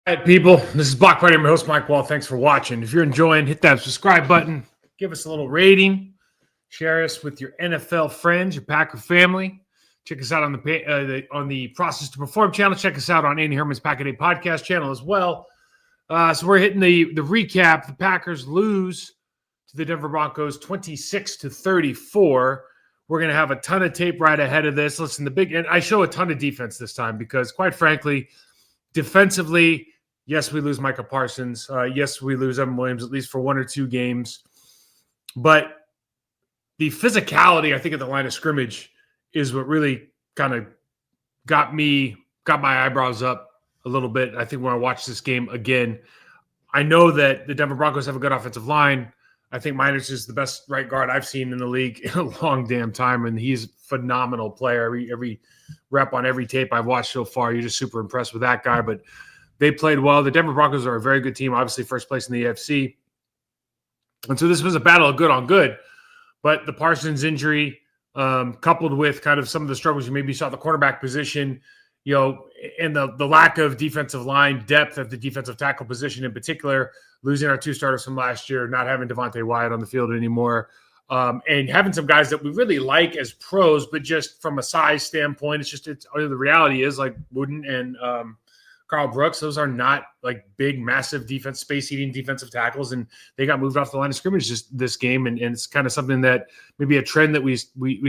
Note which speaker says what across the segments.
Speaker 1: All right, people, this is Block Party. I'm your host, Mike Wahle. Thanks for watching. If you're enjoying, hit that subscribe button. Give us a little rating. Share us with your NFL friends, your Packer family. Check us out on the Process to Perform channel. Check us out on Andy Herman's Pack a Day podcast channel as well. So we're hitting the recap. The Packers lose to the Denver Broncos 26-34. We're going to have a ton of tape right ahead of this. Listen, and I show a ton of defense this time because, quite frankly, defensively, yes, we lose Micah Parsons. Yes, we lose Evan Williams, at least for one or two games. But the physicality, I think, at the line of scrimmage is what really kind of got my eyebrows up a little bit. I think when I watch this game again, I know that the Denver Broncos have a good offensive line. I think Miners is the best right guard I've seen in the league in a long damn time, and he's a phenomenal player. Every rep on every tape I've watched so far, you're just super impressed with that guy. But they played well. The Denver Broncos are a very good team, obviously first place in the AFC. And so this was a battle of good on good. But the Parsons injury, coupled with kind of some of the struggles you maybe saw at the cornerback position, and the lack of defensive line depth at the defensive tackle position in particular, losing our two starters from last year, not having Devontae Wyatt on the field anymore, and having some guys that we really like as pros, but just from a size standpoint, the reality is like Wooden and Carl Brooks, those are not like big, massive space-eating defensive tackles, and they got moved off the line of scrimmage this game, and it's kind of something that maybe a trend that we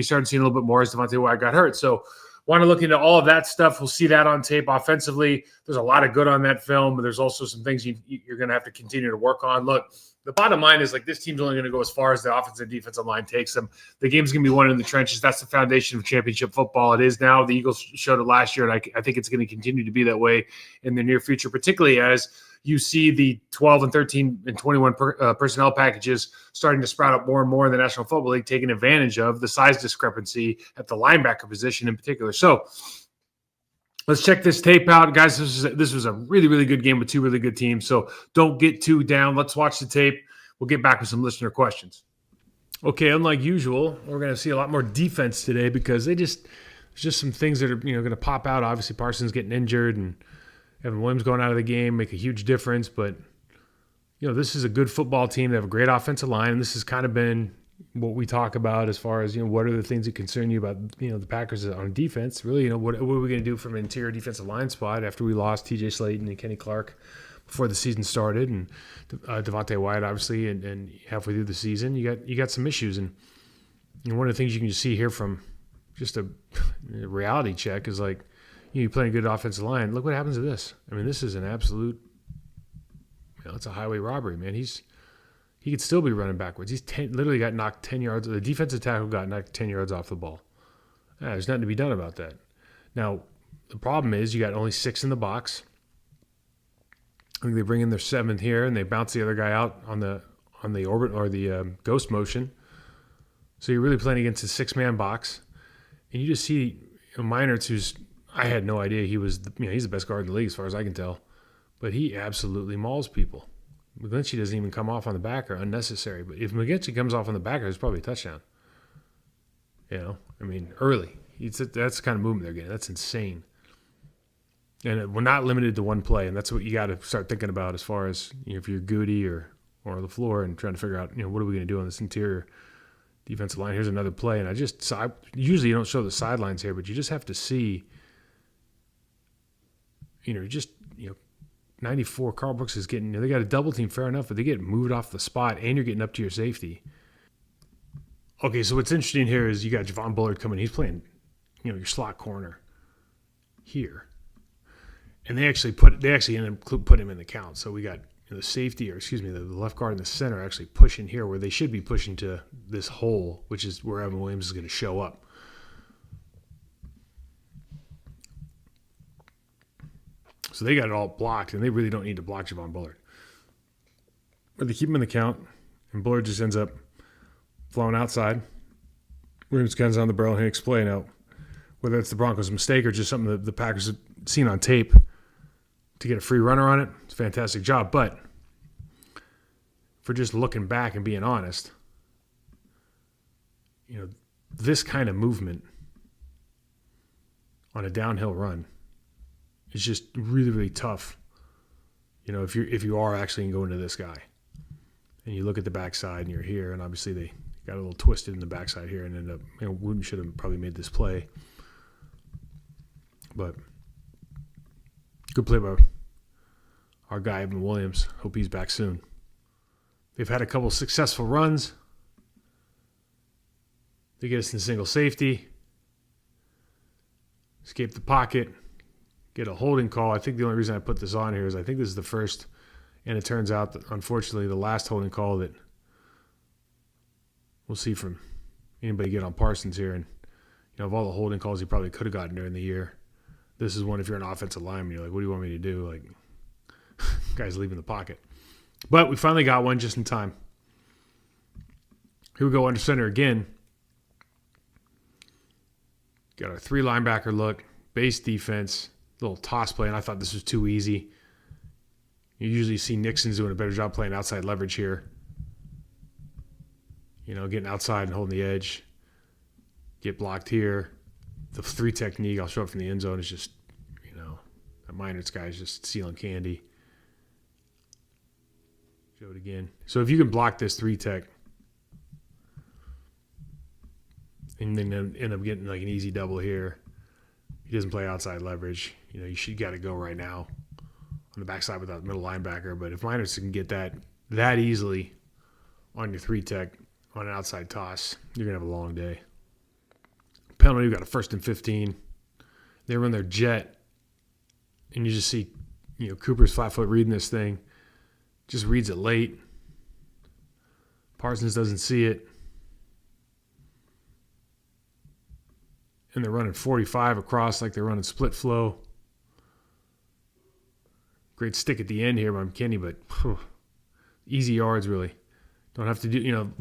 Speaker 1: started seeing a little bit more as Devontae Wyatt got hurt. So want to look into all of that stuff. We'll see that on tape. Offensively, there's a lot of good on that film, but there's also some things you're going to have to continue to work on. Look, the bottom line is like this team's only going to go as far as the offensive and defensive line takes them. The game's going to be won in the trenches. That's the foundation of championship football. It is now. The Eagles showed it last year, and I think it's going to continue to be that way in the near future, particularly as you see the 12 and 13 and 21 personnel packages starting to sprout up more and more in the National Football League, taking advantage of the size discrepancy at the linebacker position in particular. So let's check this tape out. Guys, this was a really, really good game with two really good teams. So don't get too down. Let's watch the tape. We'll get back with some listener questions. Okay, unlike usual, we're going to see a lot more defense today because there's just some things that are going to pop out. Obviously, Parsons getting injured and Evan Williams going out of the game make a huge difference. But, this is a good football team. They have a great offensive line, and this has kind of been what we talk about as far as, what are the things that concern you about, the Packers on defense. Really, what are we going to do from an interior defensive line spot after we lost T.J. Slaton and Kenny Clark before the season started, and Devontae Wyatt, obviously, and halfway through the season, you got some issues. And one of the things you can just see here from just a reality check is like, you play a good offensive line. Look what happens to this. I mean, this is an absolute, it's a highway robbery, man. He could still be running backwards. He's literally got knocked 10 yards. The defensive tackle got knocked 10 yards off the ball. There's nothing to be done about that. Now, the problem is you got only 6 in the box. I think they bring in their 7th here, and they bounce the other guy out on the orbit or the ghost motion. So you're really playing against a 6-man box, and you just see Miners, I had no idea he was. He's the best guard in the league as far as I can tell, but he absolutely mauls people. McGlinchey doesn't even come off on the backer, unnecessary. But if McGlinchey comes off on the backer, it's probably a touchdown. Early. That's the kind of movement they're getting. That's insane. And we're not limited to one play, and that's what you got to start thinking about as far as if you're Goody or LaFleur and trying to figure out what are we going to do on this interior defensive line. Here's another play, and I usually you don't show the sidelines here, but you just have to see. 94, Carl Brooks is getting, they got a double team, fair enough, but they get moved off the spot, and you're getting up to your safety. Okay, so what's interesting here is you got Javon Bullard coming. He's playing, your slot corner here. And they actually ended up putting him in the count. So we got the safety, the left guard and the center actually pushing here where they should be pushing to this hole, which is where Evan Williams is going to show up. So they got it all blocked, and they really don't need to block Javon Bullard. But they keep him in the count, and Bullard just ends up flowing outside. Williams guns on the barrel, and he explain out whether it's the Broncos' mistake or just something that the Packers have seen on tape to get a free runner on it. It's a fantastic job. But for just looking back and being honest, this kind of movement on a downhill run is just really, really tough if you are actually going to this guy, and you look at the backside and you're here, and obviously they got a little twisted in the backside here and ended up, Wooten should have probably made this play. But good play by our guy, Evan Williams. Hope he's back soon. They've had a couple successful runs. They get us in single safety. Escape the pocket. Get a holding call. I think the only reason I put this on here is I think this is the first, and it turns out that, unfortunately, the last holding call that we'll see from anybody get on Parsons here. And, of all the holding calls he probably could have gotten during the year, this is one if you're an offensive lineman, you're like, what do you want me to do? Like, guy's leaving the pocket. But we finally got one just in time. Here we go under center again. Got our 3 linebacker look, base defense, little toss play, and I thought this was too easy. You usually see Nixon's doing a better job playing outside leverage here. Getting outside and holding the edge. Get blocked here. The 3 technique, I'll show it from the end zone, is just, that Meinert's guy is just stealing candy. Show it again. So if you can block this 3 tech and then end up getting like an easy double here, he doesn't play outside leverage. You should got to go right now on the backside without the middle linebacker. But if Meinert's can get that easily on your 3 tech on an outside toss, you're going to have a long day. Penalty, we've got a 1st and 15. They run their jet, and you just see, Cooper's flat foot reading this thing. Just reads it late. Parsons doesn't see it. And they're running 45 across like they're running split flow. Great stick at the end here by McKinney, but easy yards really. Don't have to do,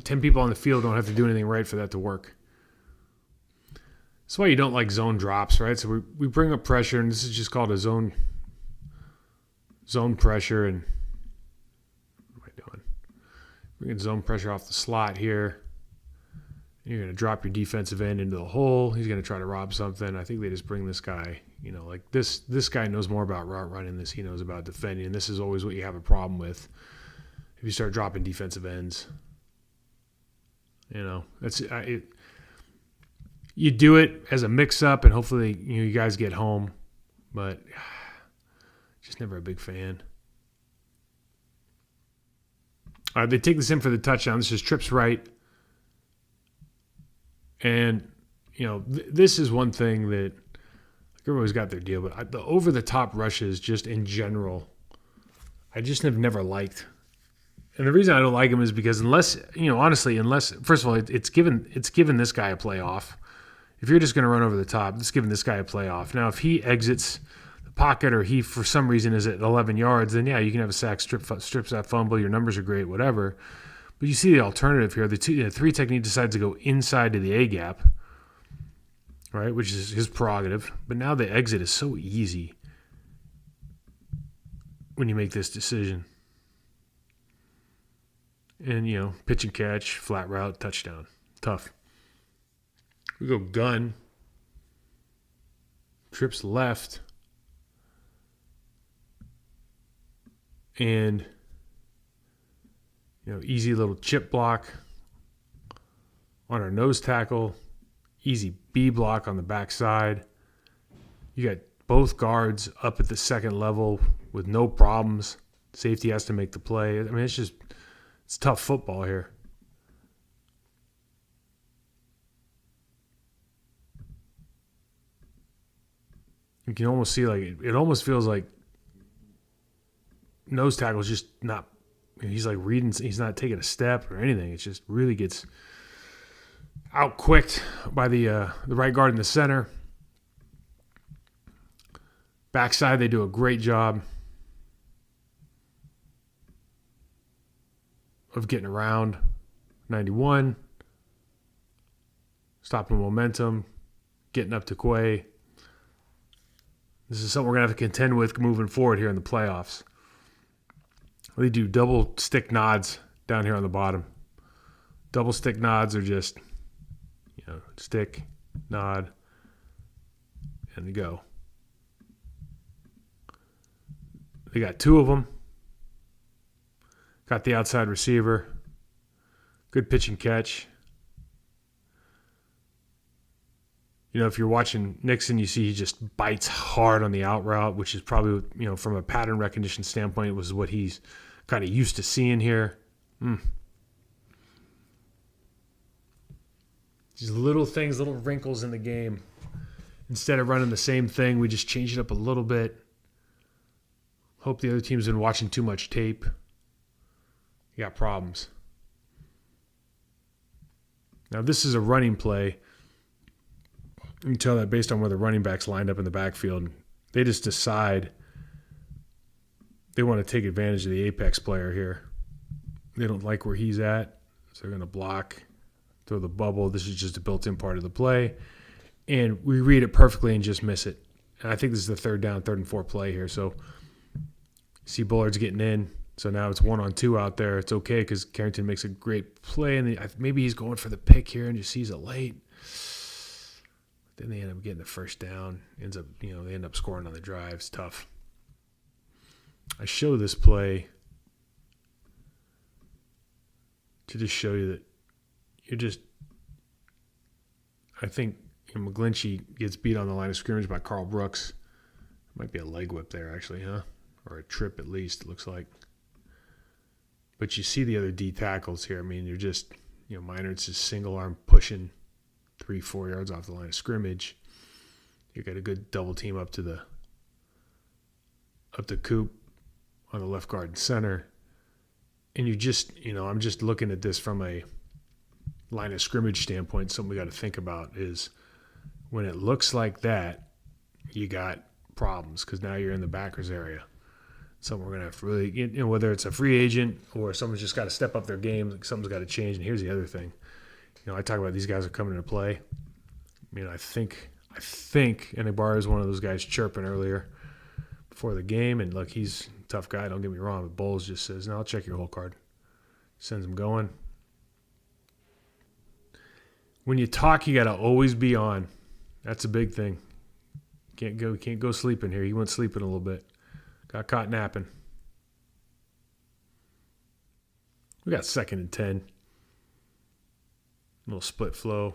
Speaker 1: 10 people on the field don't have to do anything right for that to work. That's why you don't like zone drops, right? So we bring up pressure, and this is just called a zone pressure. And what am I doing? Bringing zone pressure off the slot here. You're going to drop your defensive end into the hole. He's going to try to rob something. I think they just bring this guy, like this guy knows more about route running than he knows about defending. And this is always what you have a problem with if you start dropping defensive ends. That's it. You do it as a mix-up, and hopefully you guys get home. But just never a big fan. All right, they take this in for the touchdown. This is trips right. And, this is one thing that everybody's got their deal. But the over-the-top rushes just in general, I just have never liked. And the reason I don't like them is because unless, first of all, it's given this guy a playoff. If you're just going to run over the top, it's giving this guy a playoff. Now, if he exits the pocket or he, for some reason, is at 11 yards, then, yeah, you can have a sack, strips that fumble. Your numbers are great, whatever. But you see the alternative here. The 3 technique decides to go inside to the A-gap, right, which is his prerogative. But now the exit is so easy when you make this decision. And, pitch and catch, flat route, touchdown. Tough. We go gun. Trips left. And, easy little chip block on our nose tackle. Easy B block on the backside. You got both guards up at the second level with no problems. Safety has to make the play. I mean, it's tough football here. You can almost see it almost feels like nose tackle is just not, he's like reading, he's not taking a step or anything. It just really gets out-quicked by the right guard in the center. Backside, they do a great job of getting around 91, stopping momentum, getting up to Quay. This is something we're going to have to contend with moving forward here in the playoffs. They do double stick nods down here on the bottom. Double stick nods are just, stick, nod, and go. We got two of them. Got the outside receiver. Good pitch and catch. You know, if you're watching Nixon, you see he just bites hard on the out route, which is probably, you know, from a pattern recognition standpoint, was what he's kind of used to seeing here. These little things, little wrinkles in the game. Instead of running the same thing, we just change it up a little bit. Hope the other team's been watching too much tape. You got problems. Now, this is a running play. You can tell that based on where the running backs lined up in the backfield. They just decide they want to take advantage of the apex player here. They don't like where he's at, so they're going to block, throw the bubble. This is just a built-in part of the play. And we read it perfectly and just miss it. And I think this is the third and 4 play here. So see Bullard's getting in. So now it's 1-on-2 out there. It's okay because Carrington makes a great play. And maybe he's going for the pick here and just sees it late. Then they end up getting the first down. They end up scoring on the drive. It's tough. I show this play to just show you that I think McGlinchey gets beat on the line of scrimmage by Carl Brooks. Might be a leg whip there, actually, huh? Or a trip at least, it looks like. But you see the other D tackles here. I mean, you're just, Meinert's just single arm pushing 3-4 yards off the line of scrimmage. You got a good double team up to Coop on the left guard and center. And you just, I'm just looking at this from a line of scrimmage standpoint. Something we got to think about is when it looks like that, you got problems because now you're in the backers area. Something we're going to have to really, whether it's a free agent or someone's just got to step up their game, something's got to change. And here's the other thing. I talk about these guys are coming into play. I think Enigbar is one of those guys chirping earlier before the game. And look, he's a tough guy, don't get me wrong. But Bowles just says, no, I'll check your whole card. Sends him going. When you talk, you got to always be on. That's a big thing. Can't go sleeping here. He went sleeping a little bit. Got caught napping. We got 2nd and 10. Little split flow.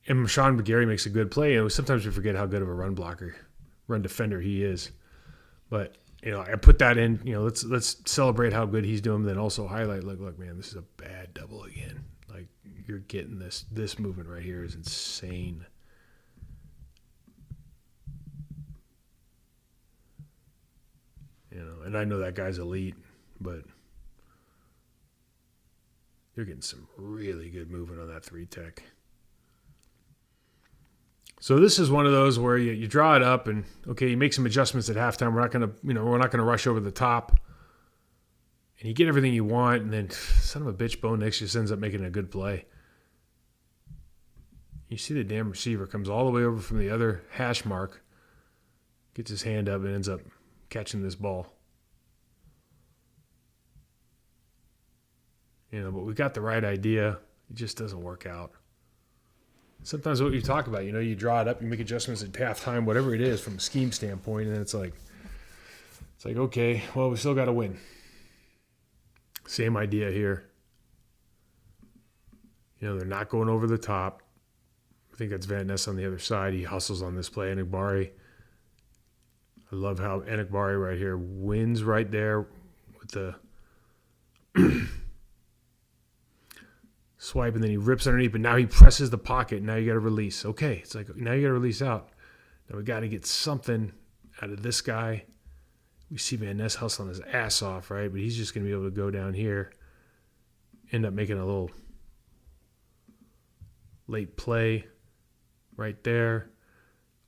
Speaker 1: And Sean McGarry makes a good play. Sometimes we forget how good of a run defender he is. But, I put that in, let's celebrate how good he's doing, then also highlight, look, man, this is a bad double again. Like, you're getting this movement right here is insane. And I know that guy's elite, but you're getting some really good movement on that 3-tech. So this is one of those where you draw it up and you make some adjustments at halftime. We're not gonna rush over the top, and you get everything you want, and then son of a bitch, Bo Nix just ends up making a good play. You see the damn receiver comes all the way over from the other hash mark, gets his hand up, and ends up catching this ball. But we got the right idea. It just doesn't work out. Sometimes what you talk about, you draw it up, you make adjustments at halftime, whatever it is from a scheme standpoint, and then it's like, okay, well, we still got to win. Same idea here. They're not going over the top. I think that's Van Ness on the other side. He hustles on this play. Enigbar. I love how Enigbar right here wins right there with the swipe, and then he rips underneath, but now he presses the pocket. Now you got to release. Okay, it's like now you got to release out. Now we got to get something out of this guy. We see Van Ness hustling his ass off, right? But he's just going to be able to go down here, end up making a little late play right there.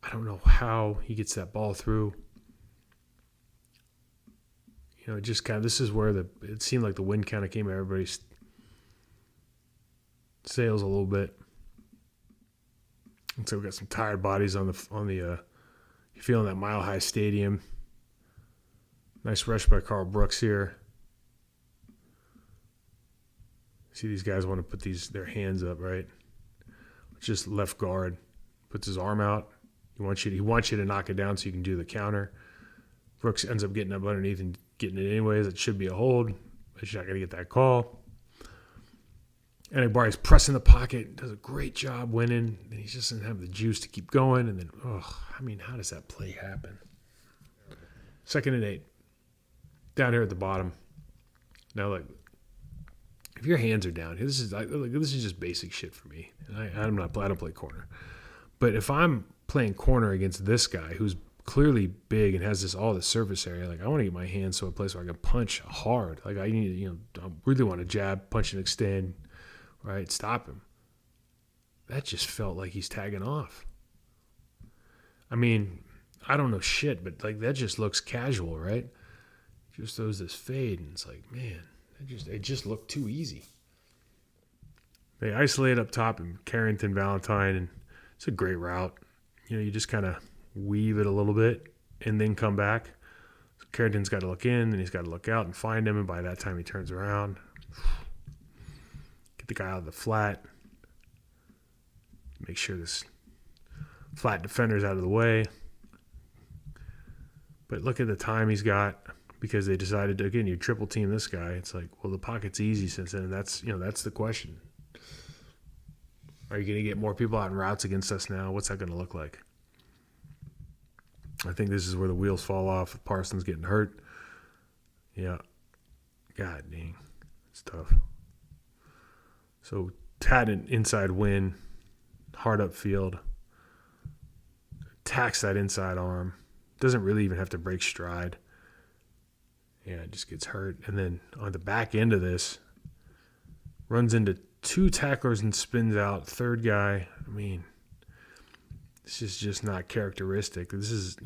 Speaker 1: I don't know how he gets that ball through. It just kind of, this is where it seemed like the wind kind of came at everybody's sails a little bit. And so we got some tired bodies on the you're feeling that Mile High Stadium. Nice rush by Carl Brooks here. See, these guys want to put their hands up, right? Just left guard puts his arm out. He wants you to knock it down so you can do the counter. Brooks ends up getting up underneath and getting it anyways. It should be a hold. He's not going to get that call. And Barry's pressing the pocket, does a great job winning, and he just doesn't have the juice to keep going. And then, how does that play happen? 2nd and 8. Down here at the bottom. Now, look, if your hands are down, this is just basic shit for me. I don't play corner. But if I'm playing corner against this guy who's clearly big and has all this surface area, like I want to get my hands to a place where I can punch hard. Like I need, I really want to jab, punch and extend, right? Stop him. That just felt like he's tagging off. I mean, I don't know shit, but like that just looks casual, right? Just throws this fade, and it's like, man, it just looked too easy. They isolate up top and Carrington, Valentine, and it's a great route. You just kind of weave it a little bit and then come back. So Carrington's got to look in, and he's got to look out and find him, and by that time he turns around. Get the guy out of the flat. Make sure this flat defender's out of the way. But look at the time he's got, because they decided to, again, you triple team this guy. It's like, well, the pocket's easy since then. That's the question. Are you going to get more people out in routes against us now? What's that going to look like? I think this is where the wheels fall off. Parsons getting hurt. Yeah. God dang. It's tough. So, had an inside win. Hard upfield. Attacks that inside arm. Doesn't really even have to break stride. Yeah, it just gets hurt. And then on the back end of this, runs into 2 tacklers and spins out. Third guy, I mean, this is just not characteristic. This is a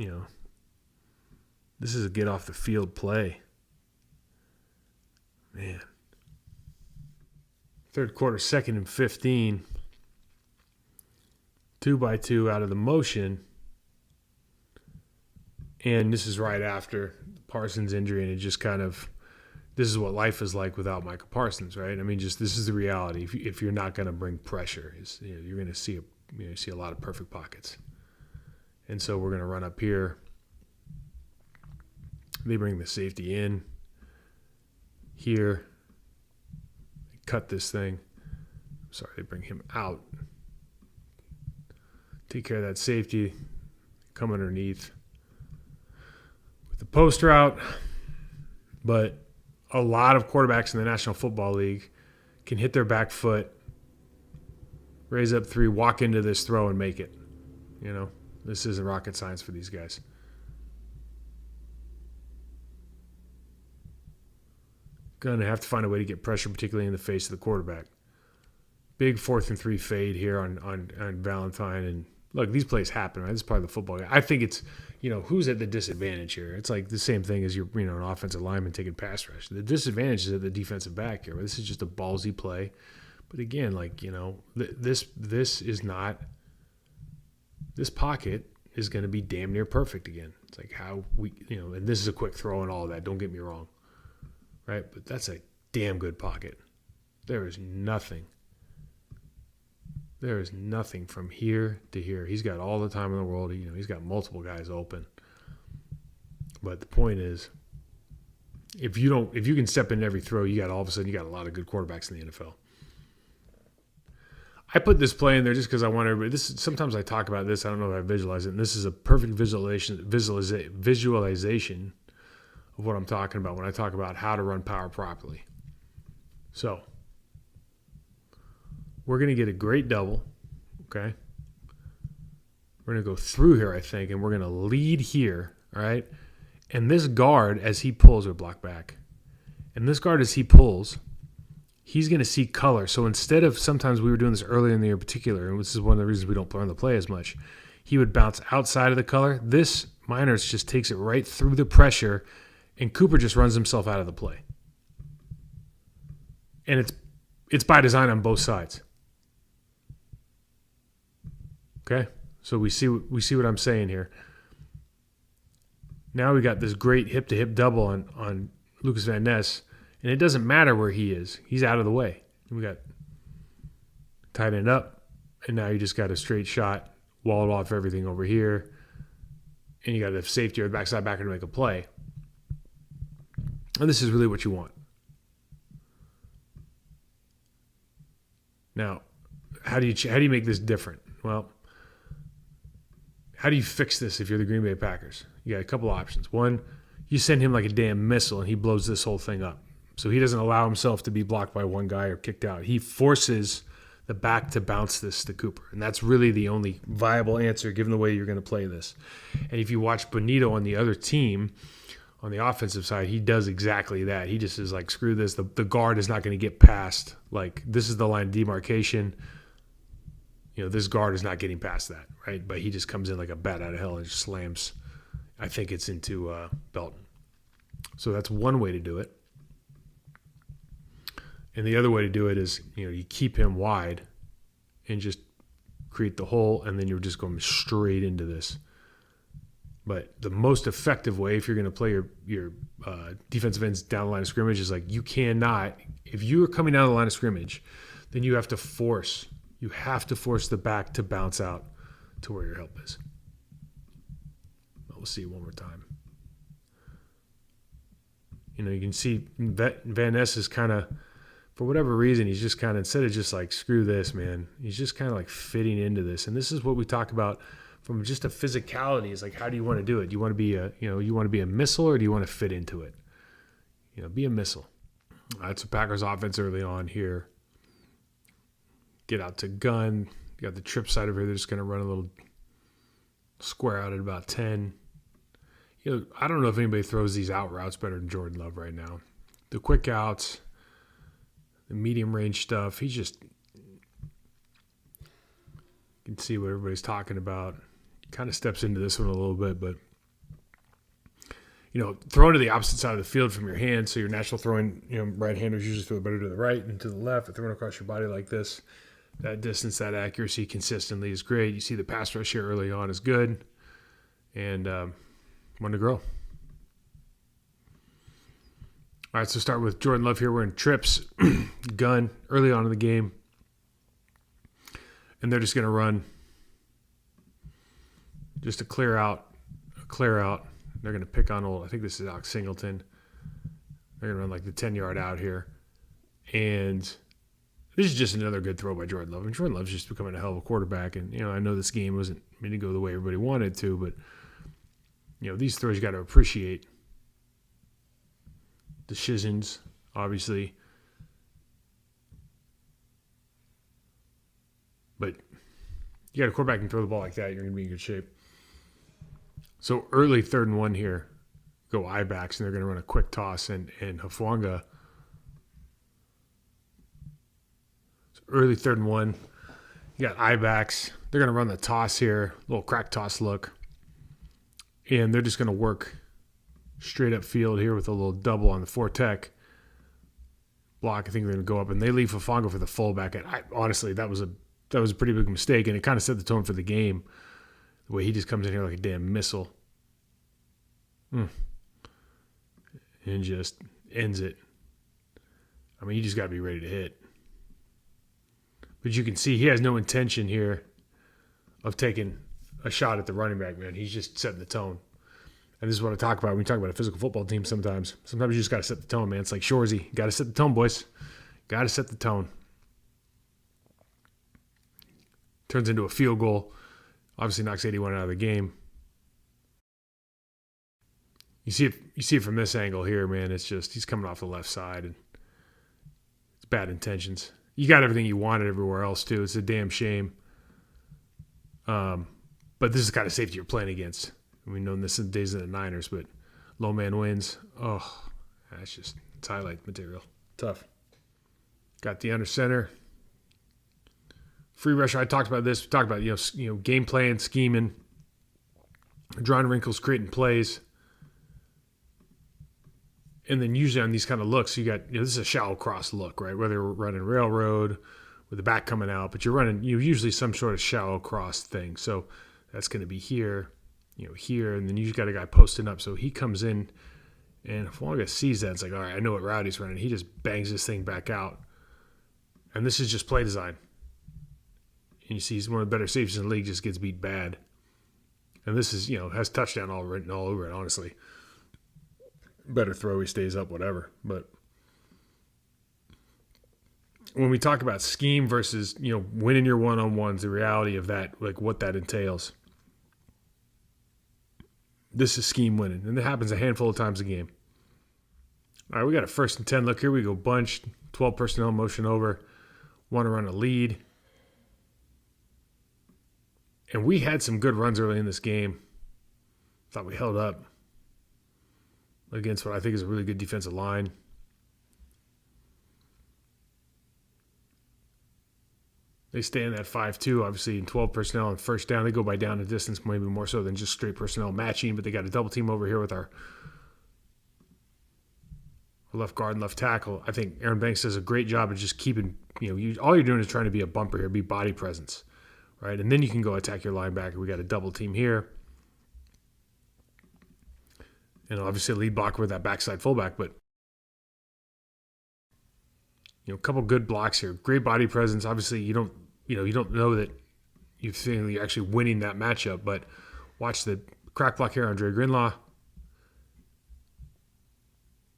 Speaker 1: get off the field play. Man. Third quarter, 2nd and 15. 2-by-2 out of the motion. And this is right after Parsons' injury, and it just kind of, this is what life is like without Micah Parsons, right? I mean, just this is the reality. If you're not going to bring pressure, you're going to see a lot of perfect pockets. And so we're going to run up here. They bring the safety in here. They cut this thing. Sorry, they bring him out. Take care of that safety. Come underneath with the post route. But a lot of quarterbacks in the National Football League can hit their back foot, raise up 3, walk into this throw and make it. This isn't rocket science for these guys. Going to have to find a way to get pressure, particularly in the face of the quarterback. Big 4th and 3 fade here on Valentine. And look, these plays happen, right? This is part of the football game. I think it's, who's at the disadvantage here? It's like the same thing as you're, an offensive lineman taking pass rush. The disadvantage is at the defensive back here. This is just a ballsy play. But again, this is not, this pocket is going to be damn near perfect again. It's like how we, and this is a quick throw and all of that. Don't get me wrong. Right? But that's a damn good pocket. There is nothing from here to here. He's got all the time in the world. He's got multiple guys open. But the point is, if you can step in every throw, all of a sudden you got a lot of good quarterbacks in the NFL. I put this play in there just because I want everybody. Sometimes I talk about this. I don't know if I visualize it. And this is a perfect visualization of what I'm talking about when I talk about how to run power properly. So we're going to get a great double, okay? We're going to go through here, I think, and we're going to lead here, all right? And this guard, as he pulls, or block back. And this guard, as he pulls, he's going to see color. So instead of, sometimes we were doing this earlier in the year in particular, and this is one of the reasons we don't run the play as much, he would bounce outside of the color. This Miners just takes it right through the pressure, and Cooper just runs himself out of the play. And it's by design on both sides. Okay? So we see what I'm saying here. Now we got this great hip-to-hip double on Lucas Van Ness, and it doesn't matter where he is. He's out of the way. We got tight end up, and now you just got a straight shot, walled off everything over here, and you got the safety or the backside backer to make a play. And this is really what you want. Now, how do you make this different? Well, how do you fix this if you're the Green Bay Packers? You got a couple options. One, you send him like a damn missile and he blows this whole thing up. So he doesn't allow himself to be blocked by one guy or kicked out. He forces the back to bounce this to Cooper. And that's really the only viable answer given the way you're going to play this. And if you watch Bonito on the other team, on the offensive side, he does exactly that. He just is like, screw this. The guard is not going to get past. Like, this is the line of demarcation. This guard is not getting past that, right? But he just comes in like a bat out of hell and just slams. I think it's into Belton. So that's one way to do it. And the other way to do it is, you keep him wide and just create the hole, and then you're just going straight into this. But the most effective way, if you're going to play your defensive ends down the line of scrimmage, is like, you cannot, if you are coming down the line of scrimmage, then you have to force the back to bounce out to where your help is. We'll see it one more time. You can see Van Ness is kind of, for whatever reason, he's just kind of, instead of just like, screw this, man, he's just kind of like fitting into this. And this is what we talk about from just a physicality, is like, how do you want to do it? Do you want to be a missile, or do you want to fit into it? Be a missile. That's a Packers offense early on here. Get out to gun. You got the trip side over here. They're just going to run a little square out at about 10. I don't know if anybody throws these out routes better than Jordan Love right now. The quick outs, the medium range stuff, he just, you can see what everybody's talking about. Kind of steps into this one a little bit, but throwing to the opposite side of the field from your hand, so your natural throwing, right-handers usually throw better to the right and to the left, but throwing across your body like this, that distance, that accuracy consistently is great. You see the pass rush here early on is good, and one to grow. All right, so start with Jordan Love here. We're in trips, gun early on in the game, and they're just going to run just a clear out. They're going to pick on I think this is Alex Singleton. They're going to run like the 10-yard out here. And this is just another good throw by Jordan Love. Jordan Love's just becoming a hell of a quarterback. And, I know this game wasn't meant to go the way everybody wanted to, but, these throws you got to appreciate. Decisions, obviously. But you got a quarterback can throw the ball like that, you're going to be in good shape. So early 3rd and 1 here, go I-backs, and they're going to run a quick toss, and Hufwanga. So early 3rd and 1, you got I-backs. They're going to run the toss here, little crack toss look, and they're just going to work straight up field here with a little double on the 4-tech block. I think they're going to go up, and they leave Hufwanga for the fullback. And honestly, that was a pretty big mistake, and it kind of set the tone for the game. The way he just comes in here like a damn missile. And just ends it. I mean, you just got to be ready to hit. But you can see he has no intention here of taking a shot at the running back, man. He's just setting the tone. And this is what I talk about when we talk about a physical football team sometimes. Sometimes you just got to set the tone, man. It's like Shorzy. Got to set the tone, boys. Got to set the tone. Turns into a field goal. Obviously knocks 81 out of the game. You see it from this angle here, man. It's just he's coming off the left side, and it's bad intentions. You got everything you wanted everywhere else too. It's a damn shame. But this is the kind of safety you're playing against. We've known this in the days of the Niners, but low man wins. Oh, it's highlight material. Tough. Got the under center. Free rusher, I talked about this. We talked about, game plan, scheming, drawing wrinkles, creating plays. And then usually on these kind of looks, you got, this is a shallow cross look, right? Whether we're running railroad with the back coming out, but you're running, usually some sort of shallow cross thing. So that's going to be here, here, and then you just got a guy posting up. So he comes in, and if Wonga sees that, it's like, all right, I know what route he's running. He just bangs this thing back out. And this is just play design. And you see he's one of the better safeties in the league, just gets beat bad. And this is, has touchdown all written all over it, honestly. Better throw, he stays up, whatever. But when we talk about scheme versus, winning your one-on-ones, the reality of that, like what that entails. This is scheme winning, and it happens a handful of times a game. All right, we got a 1st and 10. Look, here we go. Bunch, 12 personnel, motion over. Want to run a lead. And we had some good runs early in this game. Thought we held up against what I think is a really good defensive line. They stay in that 5-2, obviously, in 12 personnel and first down. They go by down and distance, maybe more so than just straight personnel matching, but they got a double team over here with our left guard and left tackle. I think Aaron Banks does a great job of just keeping, all you're doing is trying to be a bumper here, be body presence, right? And then you can go attack your linebacker. We got a double team here. And obviously a lead blocker with that backside fullback, but a couple good blocks here. Great body presence. Obviously, you don't know that you're actually winning that matchup, but watch the crack block here on Dre Greenlaw.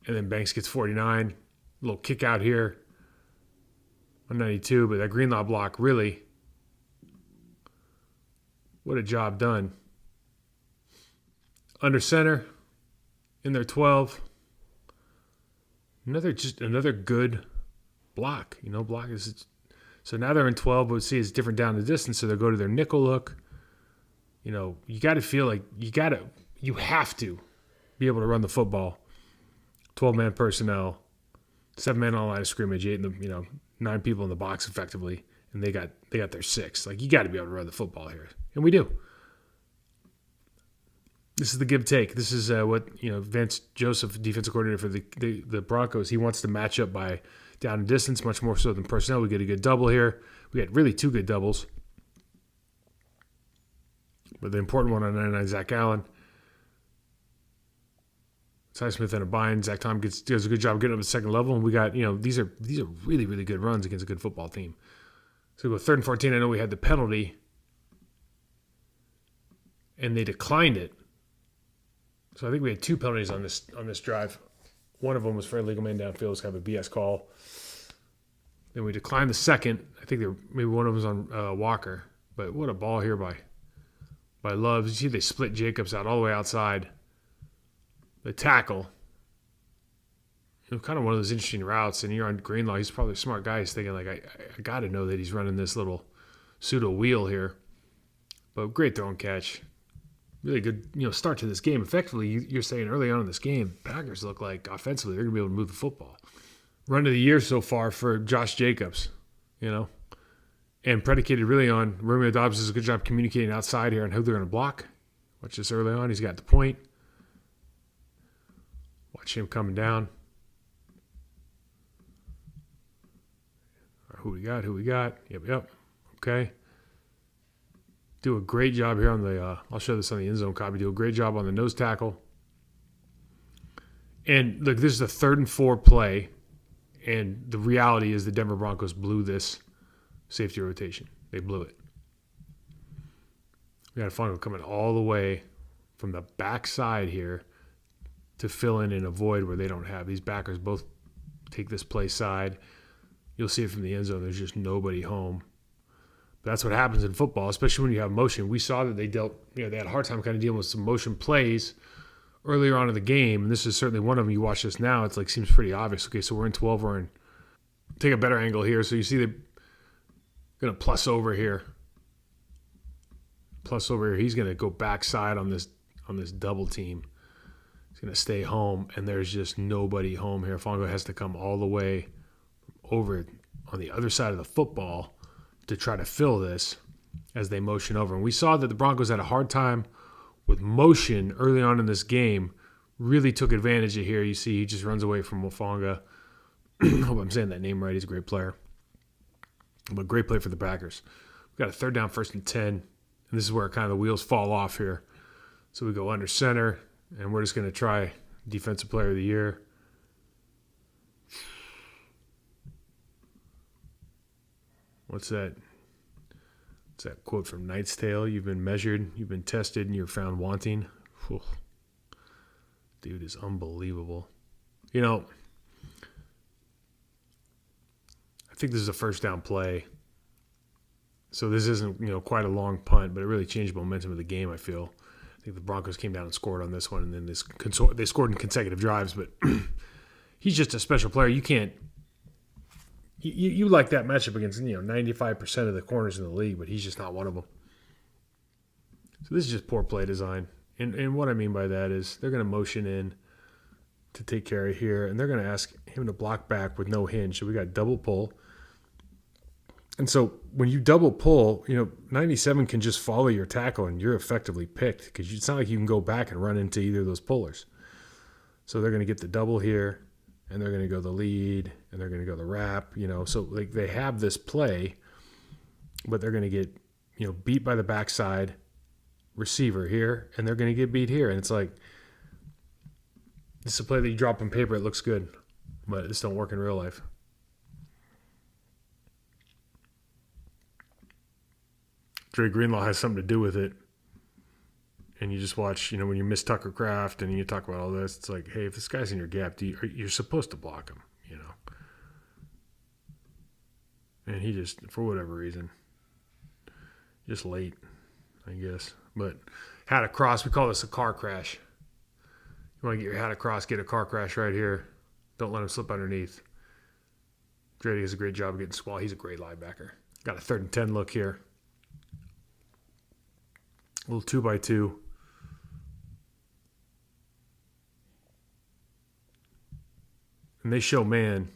Speaker 1: And then Banks gets 49. A little kick out here. 192, but that Greenlaw block really, what a job done. Under center, in their 12. Another good block. Block is. So now they're in 12, but we see it's different down the distance, so they'll go to their nickel look. You got to feel like you have to be able to run the football. 12-man personnel, 7-man on the line of scrimmage, 9 people in the box effectively, and they got their 6. Like, you got to be able to run the football here, and we do. This is the give take. This is what Vance Joseph, defensive coordinator for the Broncos, he wants to match up by down and distance, much more so than personnel. We get a good double here. We had really 2 good doubles, but the important one on 99, Zach Allen. Ty Smith and a bind. Zach Tom does a good job getting up to the second level, and we got these are really, really good runs against a good football team. So we go 3rd and 14. I know we had the penalty, and they declined it. So I think we had 2 penalties on this drive. One of them was for illegal man downfield. It was kind of a BS call. Then we declined the second. I think maybe one of them was on Walker. But what a ball here by Love. You see they split Jacobs out all the way outside. The tackle. Kind of one of those interesting routes. And you're on Greenlaw. He's probably a smart guy. He's thinking, like, I got to know that he's running this little pseudo wheel here. But great throw and catch. Really good, start to this game. Effectively, you're saying early on in this game, Packers look like offensively they're going to be able to move the football. Run of the year so far for Josh Jacobs, and predicated really on Romeo Dobbs does a good job communicating outside here on who they're going to block. Watch this early on. He's got the point. Watch him coming down. Who we got? Yep. Okay. Do a great job here on the I'll show this on the end zone copy. Do a great job on the nose tackle. And look, this is the 3rd and 4 play. And the reality is the Denver Broncos blew this safety rotation. They blew it. We got a Fongo coming all the way from the backside here to fill in and avoid where they don't have. These backers both take this play side. You'll see it from the end zone. There's just nobody home. But that's what happens in football, especially when you have motion. We saw that they had a hard time kind of dealing with some motion plays earlier on in the game, and this is certainly one of them. You watch this now, it's like seems pretty obvious. Okay, so we're in 12, take a better angle here. So you see they're going to plus over here. He's going to go backside on this double team. He's going to stay home, and there's just nobody home here. Fongo has to come all the way over on the other side of the football to try to fill this as they motion over. And we saw that the Broncos had a hard time with motion early on in this game, really took advantage of here. You see he just runs away from Mofonga. Hope I'm saying that name right. He's a great player. But great play for the Packers. We've got a 3rd down, 1st and 10. And this is where kind of the wheels fall off here. So we go under center, and we're just going to try Defensive Player of the Year. What's that? It's that quote from Knight's Tale. You've been measured, you've been tested, and you're found wanting. Whew. Dude is unbelievable. You know, I think this is a first down play. So this isn't, quite a long punt, but it really changed the momentum of the game, I feel. I think the Broncos came down and scored on this one, and then they scored in consecutive drives, but he's just a special player. You can't you like that matchup against 95% of the corners in the league, but he's just not one of them. So this is just poor play design. And what I mean by that is they're going to motion in to take care of here, and they're going to ask him to block back with no hinge. So we got double pull. And so when you double pull, 97 can just follow your tackle, and you're effectively picked because it's not like you can go back and run into either of those pullers. So they're going to get the double here, and they're going to go the lead, and they're going to go the wrap. So like they have this play, but they're going to get beat by the backside receiver here, and they're going to get beat here. And it's like, this is a play that you drop on paper, it looks good, but this don't work in real life. Dre Greenlaw has something to do with it. And you just watch, when you miss Tucker Kraft and you talk about all this, it's like, hey, if this guy's in your gap, you're supposed to block him, And he just, for whatever reason, just late, I guess. But hat across, we call this a car crash. You want to get your hat across, get a car crash right here. Don't let him slip underneath. Dre does a great job of getting squall. He's a great linebacker. Got a 3rd and 10 look here. A little 2x2. And they show man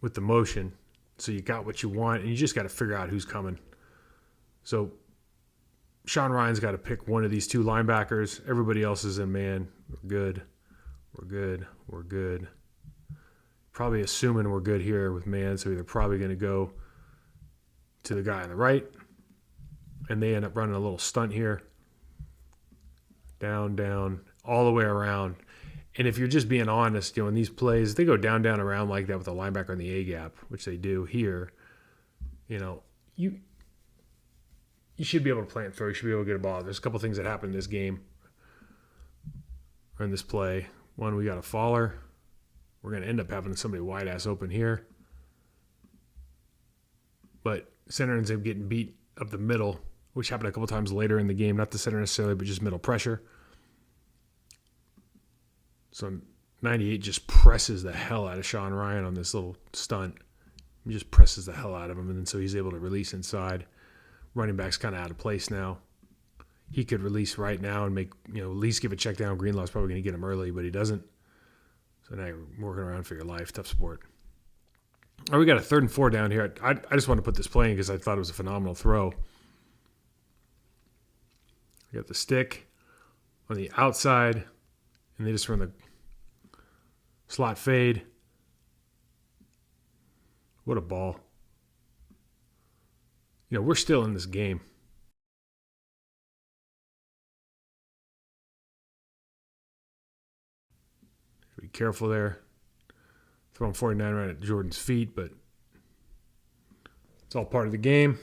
Speaker 1: with the motion. So you got what you want, and you just got to figure out who's coming. So Sean Ryan's got to pick one of these two linebackers. Everybody else is in man. We're good. We're good. We're good. Probably assuming we're good here with man, so they're probably going to go to the guy on the right. And they end up running a little stunt here. Down, down, all the way around. And if you're just being honest, in these plays, they go down, down, around like that with a linebacker in the A gap, which they do here. You should be able to plant throw. You should be able to get a ball. There's a couple things that happen in this game or in this play. One, we got a faller. We're going to end up having somebody wide ass open here. But center ends up getting beat up the middle, which happened a couple times later in the game. Not the center necessarily, but just middle pressure. So 98 just presses the hell out of Sean Ryan on this little stunt. He just presses the hell out of him, and then so he's able to release inside. Running back's kind of out of place now. He could release right now and make, at least give a check down. Greenlaw's probably going to get him early, but he doesn't. So now you're working around for your life. Tough sport. All right, we got a 3rd and 4 down here. I just want to put this play in because I thought it was a phenomenal throw. We got the stick on the outside, and they just run the slot fade. What a ball. We're still in this game. Be careful there. Throwing 49 right at Jordan's feet, but it's all part of the game.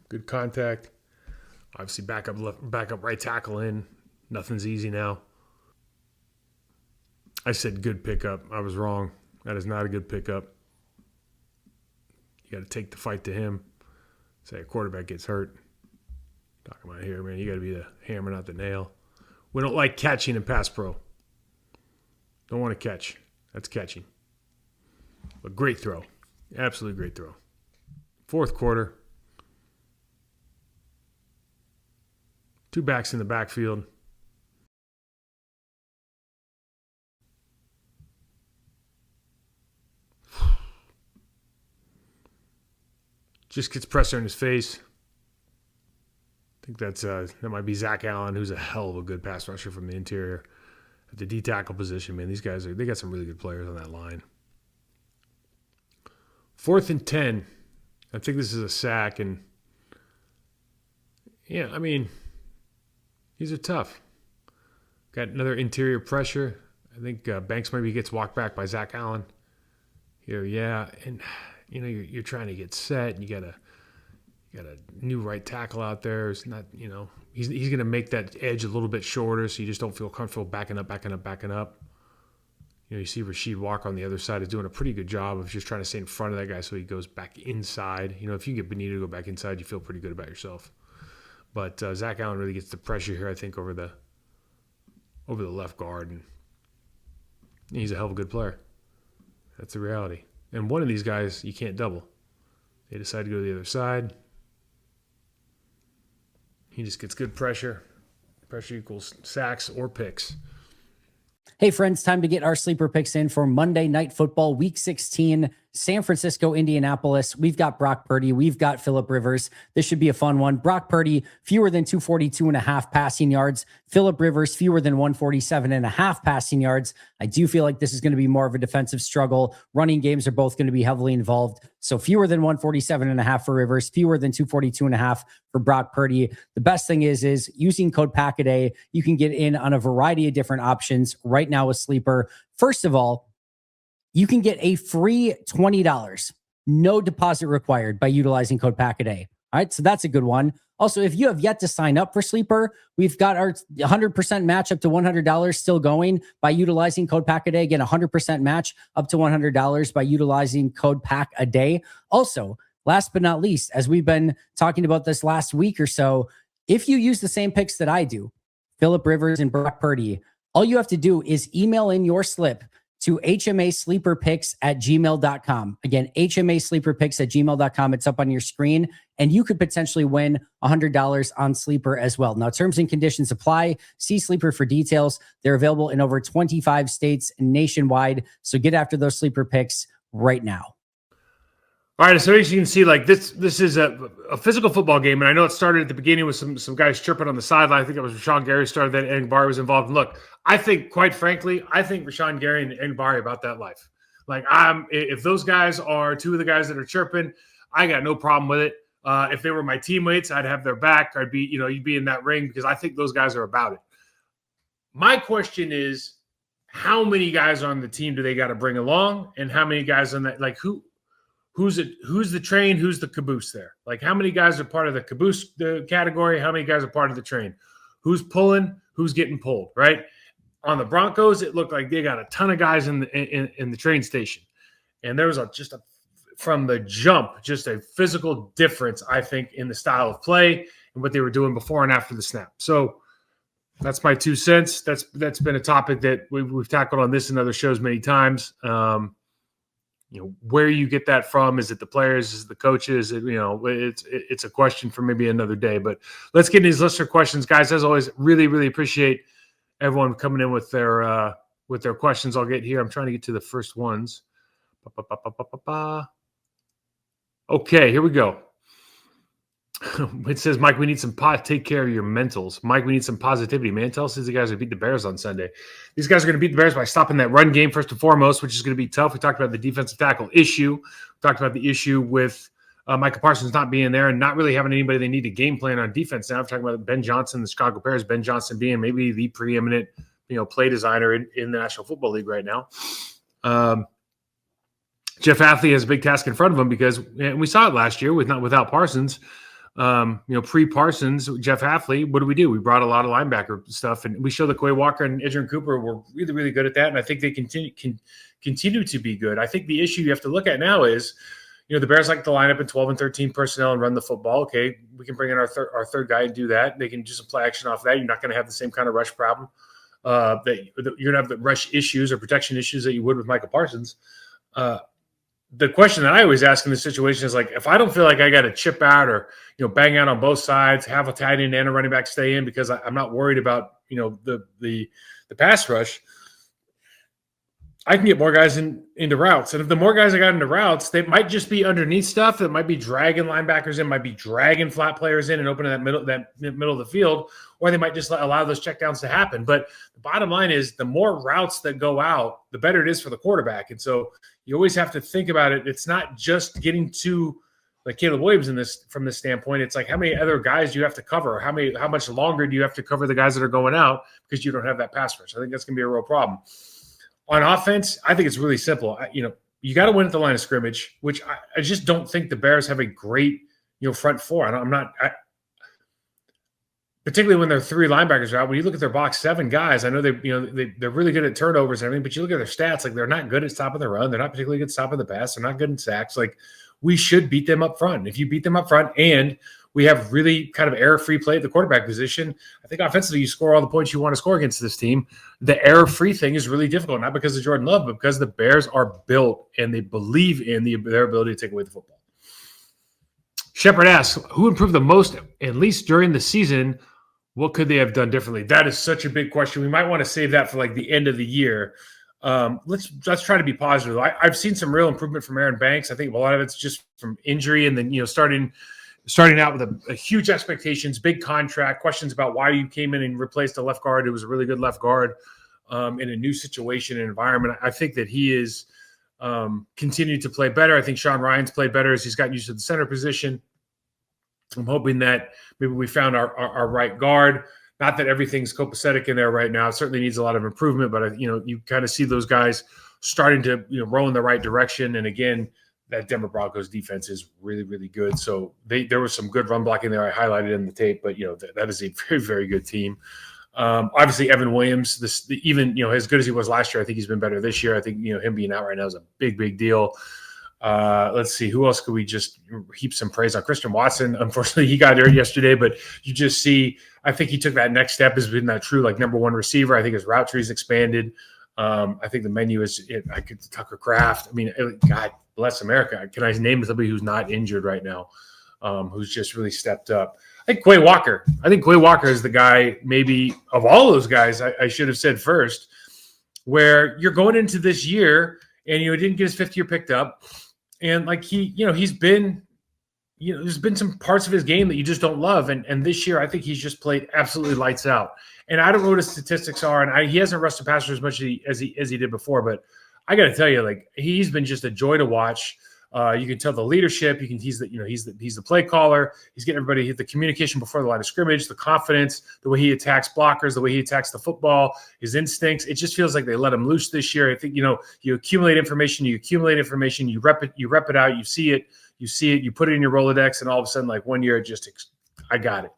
Speaker 1: Good contact. Obviously, backup right tackle in. Nothing's easy now. I said good pickup. I was wrong. That is not a good pickup. You got to take the fight to him. Say a quarterback gets hurt. Talking about here, man. You got to be the hammer, not the nail. We don't like catching in pass pro. Don't want to catch. That's catching. But great throw. Absolutely great throw. 4th quarter. 2 backs in the backfield. Just gets pressure in his face. I think that might be Zach Allen, who's a hell of a good pass rusher from the interior. At the D tackle position, man, these guys they got some really good players on that line. 4th and 10. I think this is a sack, and yeah, I mean, these are tough. Got another interior pressure. I think Banks maybe gets walked back by Zach Allen. Here, yeah, and you're trying to get set, and you got to got a new right tackle out there. It's not, he's going to make that edge a little bit shorter, so you just don't feel comfortable backing up. You see Rasheed Walker on the other side is doing a pretty good job of just trying to stay in front of that guy so he goes back inside. If you get Benito to go back inside, you feel pretty good about yourself. But Zach Allen really gets the pressure here, I think, over the left guard, and he's a hell of a good player. That's the reality. And one of these guys you can't double. They decide to go to the other side. He just gets good pressure. Pressure equals sacks or picks.
Speaker 2: Hey, friends, time to get our sleeper picks in for Monday Night Football, Week 16, San Francisco, Indianapolis. We've got Brock Purdy. We've got Phillip Rivers. This should be a fun one. Brock Purdy, fewer than 242.5 passing yards. Phillip Rivers, fewer than 147.5 passing yards. I do feel like this is going to be more of a defensive struggle. Running games are both going to be heavily involved. So fewer than 147.5 for Rivers, fewer than 242.5 for Brock Purdy. The best thing is using code PACKADAY, you can get in on a variety of different options right now with Sleeper. First of all, you can get a free $20, no deposit required by utilizing code PACKADAY. All right, so that's a good one. Also, if you have yet to sign up for Sleeper, we've got our 100% match up to $100 still going by utilizing code PACKADAY. Again, 100% match up to $100 by utilizing code PACKADAY. Also, last but not least, as we've been talking about this last week or so, if you use the same picks that I do, Phillip Rivers and Brock Purdy, all you have to do is email in your slip to hmasleeperpicks@gmail.com. Again, hmasleeperpicks@gmail.com. It's up on your screen, and you could potentially win $100 on Sleeper as well. Now, terms and conditions apply. See Sleeper for details. They're available in over 25 states nationwide. So get after those Sleeper picks right now.
Speaker 1: All right, so as you can see, like this is a physical football game, and I know it started at the beginning with some guys chirping on the sideline. I think it was Rashawn Gary started that, and Barry was involved. And look, I think, quite frankly, Rashawn Gary and Barry about that life. Like, if those guys are two of the guys that are chirping, I got no problem with it. If they were my teammates, I'd have their back. I'd be, you'd be in that ring because I think those guys are about it. My question is, how many guys on the team do they got to bring along, and how many guys on that, like Who's the train? Who's the caboose there? Like, how many guys are part of the caboose category? How many guys are part of the train? Who's pulling? Who's getting pulled? Right? On the Broncos, it looked like they got a ton of guys in the train station, and there was from the jump, just a physical difference, I think, in the style of play and what they were doing before and after the snap. So that's my 2 cents. That's been a topic that we've tackled on this and other shows many times. Where you get that from? Is it the players? Is it the coaches? It's a question for maybe another day. But let's get into these listener questions, guys. As always, really, really appreciate everyone coming in with their questions. I'll get here. I'm trying to get to the first ones. Okay, here we go. It says, Mike, we need some take care of your mentals. Mike, we need some positivity, man. Tell us these guys are beat the Bears on Sunday. These guys are going to beat the Bears by stopping that run game first and foremost, which is going to be tough. We talked about the defensive tackle issue. We talked about the issue with Micah Parsons not being there and not really having anybody they need to game plan on defense. Now I'm talking about Ben Johnson, the Chicago Bears. Ben Johnson being maybe the preeminent, play designer in the National Football League right now. Jeff Athley has a big task in front of him because we saw it last year without Parsons. Pre-Parsons, Jeff Athley, what do? We brought a lot of linebacker stuff, and we showed that Quay Walker and Adrian Cooper were really, really good at that, and I think they continue to be good. I think the issue you have to look at now is, the Bears like to line up in 12 and 13 personnel and run the football. Okay, we can bring in our third guy and do that. They can do some play action off that. You're not going to have the same kind of rush problem that you're going to have the rush issues or protection issues that you would with Michael Parsons. The question that I always ask in this situation is, like, if I don't feel like I got to chip out or, bang out on both sides, have a tight end and a running back stay in because I'm not worried about, the pass rush, I can get more guys into routes. And if the more guys I got into routes, they might just be underneath stuff that might be dragging linebackers in, might be dragging flat players in and opening that middle of the field, or they might just allow those checkdowns to happen. But the bottom line is, the more routes that go out, the better it is for the quarterback. And so you always have to think about it. It's not just getting to, like, Caleb Williams from this standpoint. It's like, how many other guys do you have to cover? How much longer do you have to cover the guys that are going out because you don't have that pass rush? I think that's going to be a real problem. On offense, I think it's really simple. You got to win at the line of scrimmage, which I just don't think the Bears have a great, front four. Particularly when their three linebackers are out. When you look at their box seven guys, I know they're really good at turnovers and everything, but you look at their stats, like they're not good at stopping the run. They're not particularly good at stopping the pass. They're not good in sacks. Like we should beat them up front. If you beat them up front and we have really kind of error-free play at the quarterback position, I think offensively you score all the points you want to score against this team. The error-free thing is really difficult, not because of Jordan Love, but because the Bears are built and they believe in their ability to take away the football. Shepard asks, who improved the most, at least during the season? What could they have done differently? That is such a big question. We might want to save that for like the end of the year. Let's try to be positive. I've seen some real improvement from Aaron Banks. I think a lot of it's just from injury and then starting out with a huge expectations, big contract, questions about why you came in and replaced a left guard. It was a really good left guard in a new situation and environment. I think that he is continued to play better. I think Sean Ryan's played better as he's gotten used to the center position. I'm hoping that maybe we found our right guard. Not that everything's copacetic in there right now. It certainly needs a lot of improvement, but you kind of see those guys starting to row in the right direction. And again, that Denver Broncos defense is really, really good. So there was some good run blocking there. I highlighted in the tape, but that is a very, very good team. Obviously, Evan Williams, even as good as he was last year, I think he's been better this year. I think him being out right now is a big, big deal. Let's see, who else could we just heap some praise on? Christian Watson, unfortunately, he got hurt yesterday, but you just see, I think he took that next step as being that true number one receiver. I think his route tree's expanded. I think the menu is I could Tucker Kraft. I mean, God bless America. Can I name somebody who's not injured right now, who's just really stepped up? I think Quay Walker. I think Quay Walker is the guy, maybe of all those guys, I should have said first, where you're going into this year and didn't get his fifth year picked up. And like he's been, there's been some parts of his game that you just don't love. And this year, I think he's just played absolutely lights out. And I don't know what his statistics are. And he hasn't rushed the passer as much as he did before. But I got to tell you, like he's been just a joy to watch. You can tell the leadership. He's the play caller. He's getting everybody the communication before the line of scrimmage, the confidence, the way he attacks blockers, the way he attacks the football, his instincts. It just feels like they let him loose this year. I think you accumulate information, you rep it out, you see it, you put it in your Rolodex, and all of a sudden, like 1 year, I got it.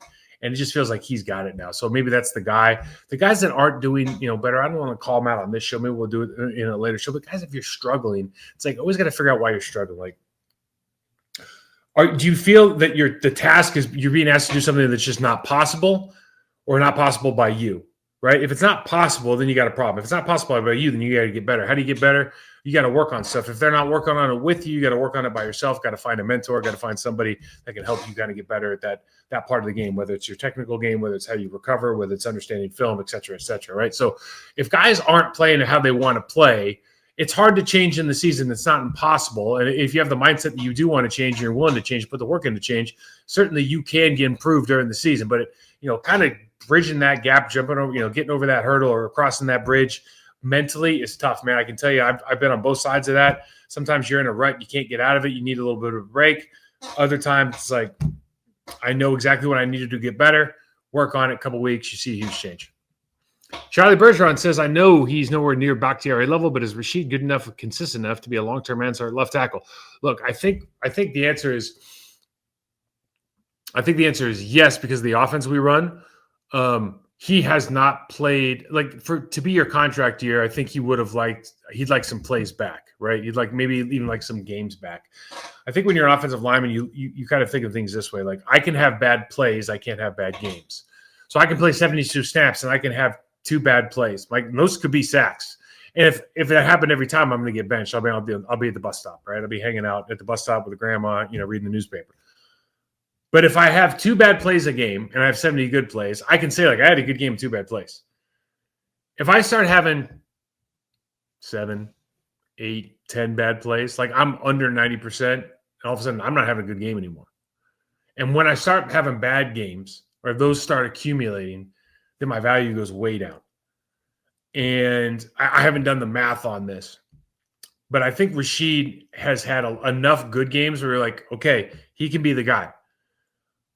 Speaker 1: And it just feels like he's got it now. So maybe that's the guy. The guys that aren't doing, better, I don't want to call them out on this show. Maybe we'll do it in a later show. But guys, if you're struggling, it's like always got to figure out why you're struggling. Like, do you feel that the task is you're being asked to do something that's just not possible or not possible by you, right? If it's not possible, then you got a problem. If it's not possible by you, then you got to get better. How do you get better? You got to work on stuff. If they're not working on it with you, you got to work on it by yourself. Got to find a mentor. Got to find somebody that can help you kind of get better at that part of the game, whether it's your technical game, whether it's how you recover, whether it's understanding film, et cetera, right? So if guys aren't playing how they want to play, it's hard to change in the season. It's not impossible. And if you have the mindset that you do want to change, and you're willing to change, put the work in to change, certainly you can get improved during the season. But, kind of bridging that gap, jumping over, getting over that hurdle or crossing that bridge mentally is tough, man. I can tell you, I've been on both sides of that. Sometimes you're in a rut, you can't get out of it. You need a little bit of a break. Other times it's like, I know exactly what I need to do to get better. Work on it, a couple weeks, you see a huge change. Charlie Bergeron says, I know he's nowhere near Bakhtiari level, but is Rashid good enough, consistent enough to be a long-term answer at left tackle? Look, I think the answer is yes, because of the offense we run. He has not played to be your contract year. I think he'd like some plays back, right? He'd like maybe even like some games back. I think when you're an offensive lineman, you kind of think of things this way. Like I can have bad plays. I can't have bad games. So I can play 72 snaps and I can have 2 bad plays. Like those could be sacks. And if that happened every time, I'm going to get benched. I'll be at the bus stop, right? I'll be hanging out at the bus stop with a grandma, reading the newspaper. But if I have 2 bad plays a game and I have 70 good plays, I can say I had a good game with 2 bad plays. If I start having 7, 8, 10 bad plays, like I'm under 90%, and all of a sudden I'm not having a good game anymore. And when I start having bad games or those start accumulating, then my value goes way down. And I haven't done the math on this, but I think Rashid has had enough good games where you're like, okay, he can be the guy.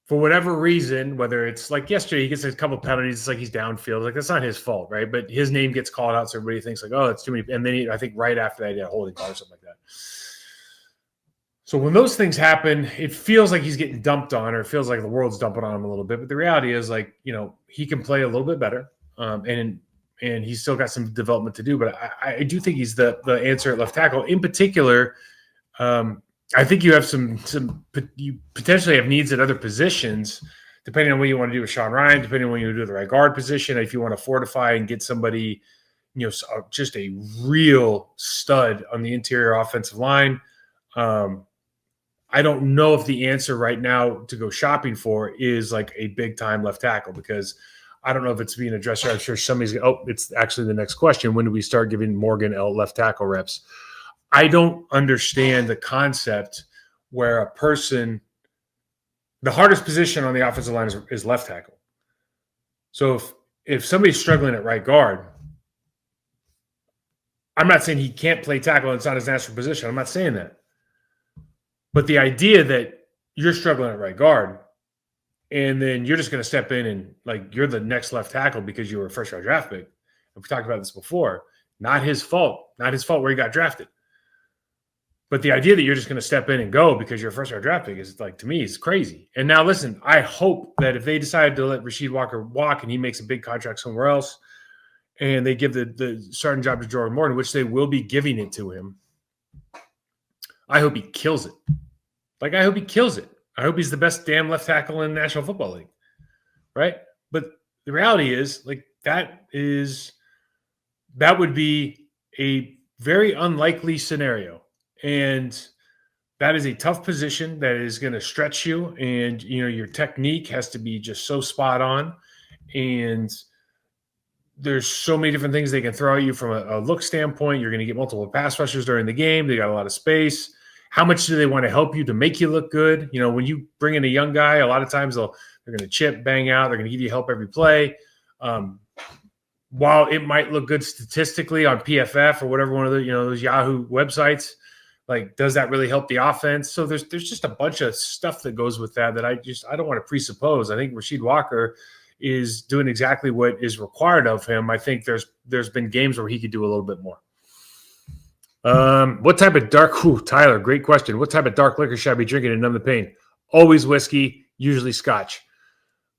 Speaker 1: For whatever reason, whether it's like yesterday, he gets a couple penalties, it's like he's downfield. Like that's not his fault, right? But his name gets called out, so everybody thinks like, oh, it's too many. And then I think right after that, he had a holding call or something like that. So when those things happen, it feels like he's getting dumped on, or it feels like the world's dumping on him a little bit. But the reality is, like, he can play a little bit better, and he's still got some development to do. But I do think he's the answer at left tackle. In particular, I think you have you potentially have needs at other positions, depending on what you want to do with Sean Ryan, depending on what you want to do with the right guard position. If you want to fortify and get somebody, just a real stud on the interior offensive line. I don't know if the answer right now to go shopping for is like a big time left tackle, because I don't know if it's being addressed. I'm sure somebody's it's actually the next question. When do we start giving Morgan left tackle reps? I don't understand the concept where the hardest position on the offensive line is left tackle. So if somebody's struggling at right guard, I'm not saying he can't play tackle and it's not his natural position. I'm not saying that. But the idea that you're struggling at right guard and then you're just going to step in and like you're the next left tackle because you were a first-round draft pick. We've talked about this before. Not his fault. Not his fault where he got drafted. But the idea that you're just going to step in and go because you're a first-round draft pick is, like, to me, is crazy. And now, listen, I hope that if they decide to let Rasheed Walker walk and he makes a big contract somewhere else and they give the starting job to Jordan Morton, which they will be giving it to him, I hope he kills it. Like, I hope he kills it. I hope he's the best damn left tackle in the National Football League, right? But the reality is, like, that would be a very unlikely scenario. And that is a tough position that is going to stretch you. And, your technique has to be just so spot on. And there's so many different things they can throw at you from a look standpoint. You're going to get multiple pass rushers during the game. They got a lot of space. How much do they want to help you to make you look good? When you bring in a young guy, a lot of times they're going to chip, bang out. They're going to give you help every play. While it might look good statistically on PFF or whatever one of the those Yahoo websites, like, does that really help the offense? So there's just a bunch of stuff that goes with that I don't want to presuppose. I think Rasheed Walker is doing exactly what is required of him. I think there's been games where he could do a little bit more. What type of Tyler, great question. What type of dark liquor should I be drinking to numb the pain? Always whiskey, usually scotch.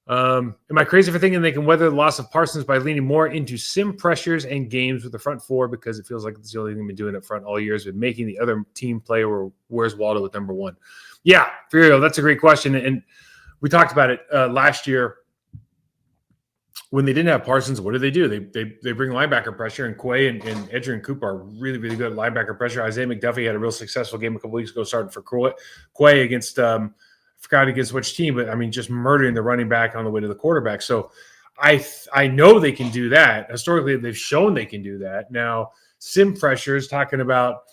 Speaker 1: Am I crazy for thinking they can weather the loss of Parsons by leaning more into sim pressures and games with the front four, because it feels like it's the only thing they've been doing up front all year has been making the other team play, or where's Waldo with number one? Yeah, for real, that's a great question. And we talked about it last year. When they didn't have Parsons, what do? They bring linebacker pressure, and Quay and Edgerrin Cooper are really, really good at linebacker pressure. Isaiah McDuffie had a real successful game a couple weeks ago, starting for Quay against I forgot against which team, but I mean, just murdering the running back on the way to the quarterback. So I know they can do that. Historically, they've shown they can do that. Now, sim pressure is talking about,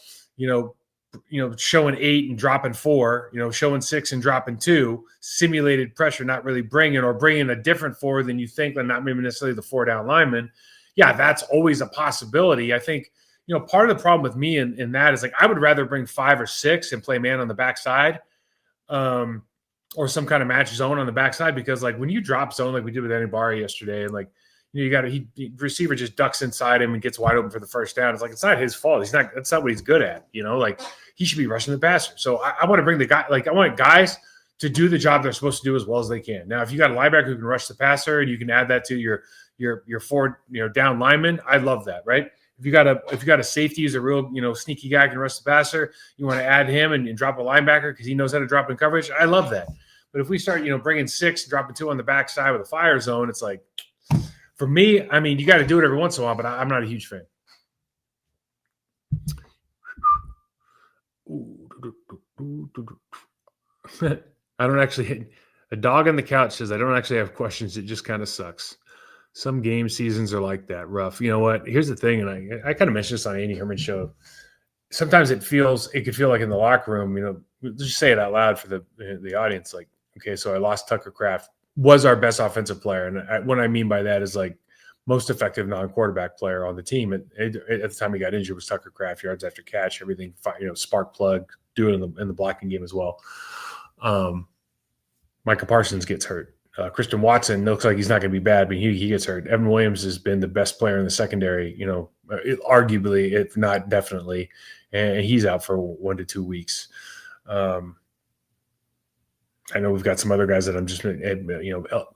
Speaker 1: showing 8 and dropping 4, showing 6 and dropping 2, simulated pressure, not really bringing a different 4 than you think, and not maybe necessarily the 4 down lineman. Yeah, that's always a possibility. I think, part of the problem with me in that is, like, I would rather bring 5 or 6 and play man on the backside, or some kind of match zone on the backside, because, like, when you drop zone, like we did with Anibari yesterday, and, like, receiver just ducks inside him and gets wide open for the first down. It's like, it's not his fault. That's not what he's good at. Like, he should be rushing the passer. So I want to bring the guy, like, I want guys to do the job they're supposed to do as well as they can. Now, if you got a linebacker who can rush the passer and you can add that to your 4 down lineman, I love that, right? If you got a safety who's a real sneaky guy who can rush the passer, you want to add him and drop a linebacker because he knows how to drop in coverage. I love that. But if we start bringing 6, dropping 2 on the backside with a fire zone, it's like, for me, I mean, you got to do it every once in a while, but I'm not a huge fan. I don't actually – a dog on the couch says I don't actually have questions. It just kind of sucks. Some game seasons are like that, rough. You know what? Here's the thing, and I kind of mentioned this on Andy Herman's show. Sometimes it could feel like in the locker room, just say it out loud for the audience, like, okay, so I lost Tucker Kraft. Was our best offensive player. And what I mean by that is, like, most effective non-quarterback player on the team. At the time he got injured was Tucker Kraft, yards after catch, everything, spark plug, do it in the blocking game as well. Micah Parsons gets hurt. Christian Watson looks like he's not going to be bad, but he gets hurt. Evan Williams has been the best player in the secondary, arguably, if not definitely, and he's out for 1 to 2 weeks. I know we've got some other guys that I'm just,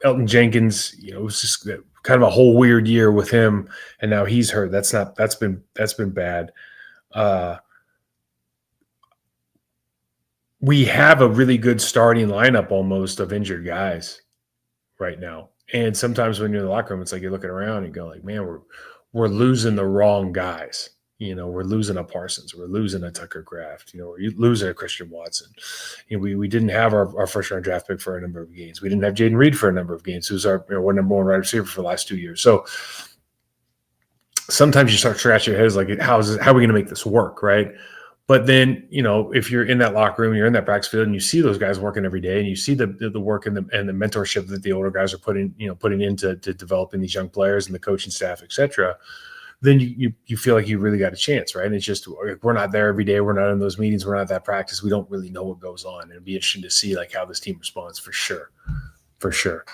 Speaker 1: Elton Jenkins, it was just kind of a whole weird year with him, and now he's hurt. That's been bad. We have a really good starting lineup almost of injured guys right now. And sometimes when you're in the locker room, it's like you're looking around and go like, man, we're losing the wrong guys. We're losing a Parsons. We're losing a Tucker Kraft. We're losing a Christian Watson. We didn't have our first-round draft pick for a number of games. We didn't have Jaden Reed for a number of games, who's our number one wide receiver for the last 2 years. So sometimes you start scratching your heads like, how are we going to make this work, right? But then, if you're in that locker room, you're in that practice field, and you see those guys working every day, and you see the work and the mentorship that the older guys are putting into developing these young players and the coaching staff, et cetera, then you feel like you really got a chance, right? And it's just, we're not there every day. We're not in those meetings. We're not at that practice. We don't really know what goes on. It'd be interesting to see like how this team responds for sure. For sure.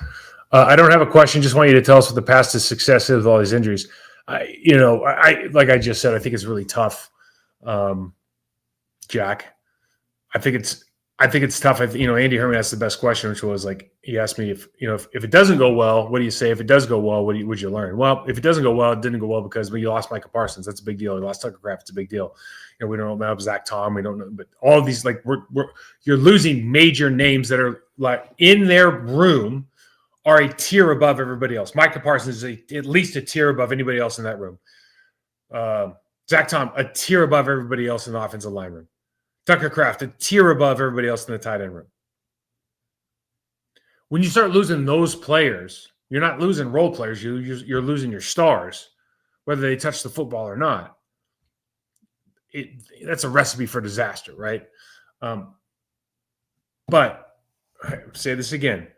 Speaker 1: I don't have a question. Just want you to tell us what the path to success is with all these injuries. Like I just said, I think it's really tough. Jack, I think it's tough. Andy Herman asked the best question, which was like, he asked me if it doesn't go well, what do you say? If it does go well, would you learn? Well, if it doesn't go well, it didn't go well because you lost Micah Parsons. That's a big deal. You lost Tucker Kraft. It's a big deal. We don't know about Zach Tom. We don't know, but all of these, like you're losing major names that are like in their room are a tier above everybody else. Micah Parsons is at least a tier above anybody else in that room. Zach Tom, a tier above everybody else in the offensive line room. Tucker Kraft, a tier above everybody else in the tight end room. When you start losing those players, you're not losing role players. You're losing your stars, whether they touch the football or not. That's a recipe for disaster, right? But I'll say this again.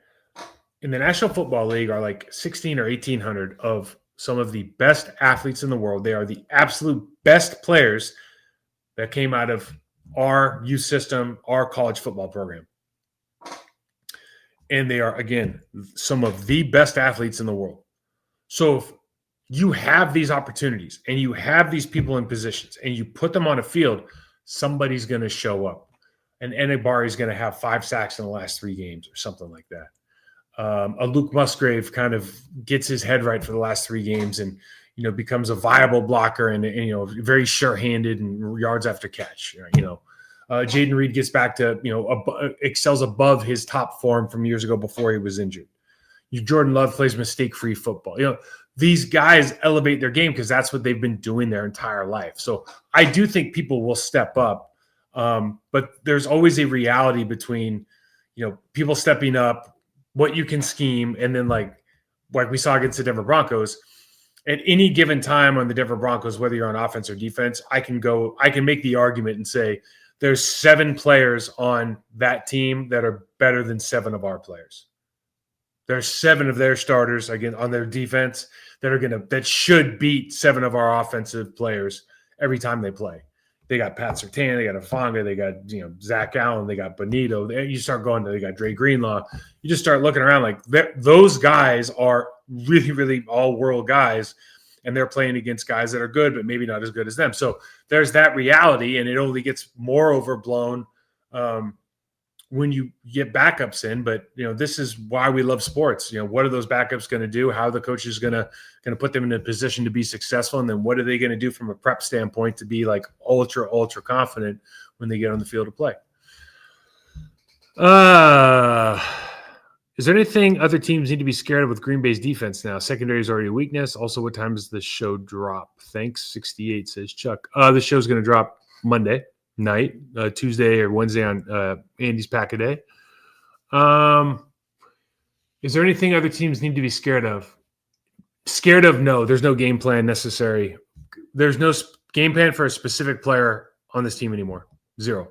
Speaker 1: In the National Football League are like 16 or 1,800 of some of the best athletes in the world. They are the absolute best players that came out of our youth system, our college football program. And they are, again, some of the best athletes in the world. So if you have these opportunities and you have these people in positions and you put them on a field, somebody's going to show up. And Enibari is going to have 5 sacks in the last 3 games or something like that. A Luke Musgrave kind of gets his head right for the last 3 games and becomes a viable blocker and very sure-handed and yards after catch. Jaden Reed gets back to excels above his top form from years ago before he was injured. Jordan Love plays mistake-free football. These guys elevate their game because that's what they've been doing their entire life. So I do think people will step up, but there's always a reality between people stepping up, what you can scheme, and then like we saw against the Denver Broncos. At any given time on the Denver Broncos, whether you're on offense or defense, I can make the argument and say there's 7 players on that team that are better than 7 of our players. There's 7 of their starters again on their defense that should beat 7 of our offensive players every time they play. They got Pat Surtain, they got Afanga, they got Zach Allen, they got Bonito. You start going to they got Dre Greenlaw. You just start looking around like those guys are really, really all-world guys, and they're playing against guys that are good, but maybe not as good as them. So there's that reality, and it only gets more overblown when you get backups in. But this is why we love sports. What are those backups going to do? How are the coaches going to put them in a position to be successful, and then what are they going to do from a prep standpoint to be like ultra confident when they get on the field to play? Is there anything other teams need to be scared of with Green Bay's defense now? Secondary is already a weakness. Also, what time does the show drop? Thanks, 68 says Chuck. The show's going to drop Monday night, Tuesday or Wednesday on Andy's Pack a Day. Is there anything other teams need to be scared of? Scared of? No, there's no game plan necessary. There's no game plan for a specific player on this team anymore. 0.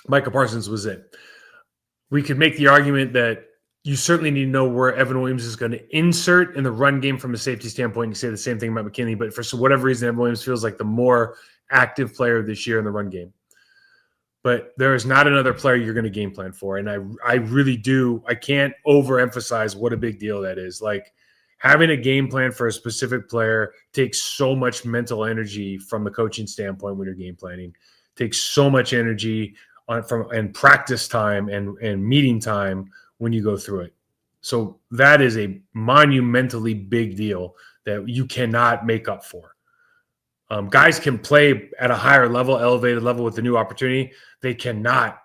Speaker 1: Micah Parsons was it. We could make the argument that you certainly need to know where Evan Williams is going to insert in the run game from a safety standpoint. You say the same thing about McKinney, but for whatever reason, Evan Williams feels like the more active player this year in the run game. But there is not another player you're going to game plan for. And I really do. I can't overemphasize what a big deal that is. Like having a game plan for a specific player takes so much mental energy from the coaching standpoint when you're game planning. Takes so much energy and practice time and meeting time when you go through it. So that is a monumentally big deal that you cannot make up for. Guys can play at a higher level, elevated level with the new opportunity. They cannot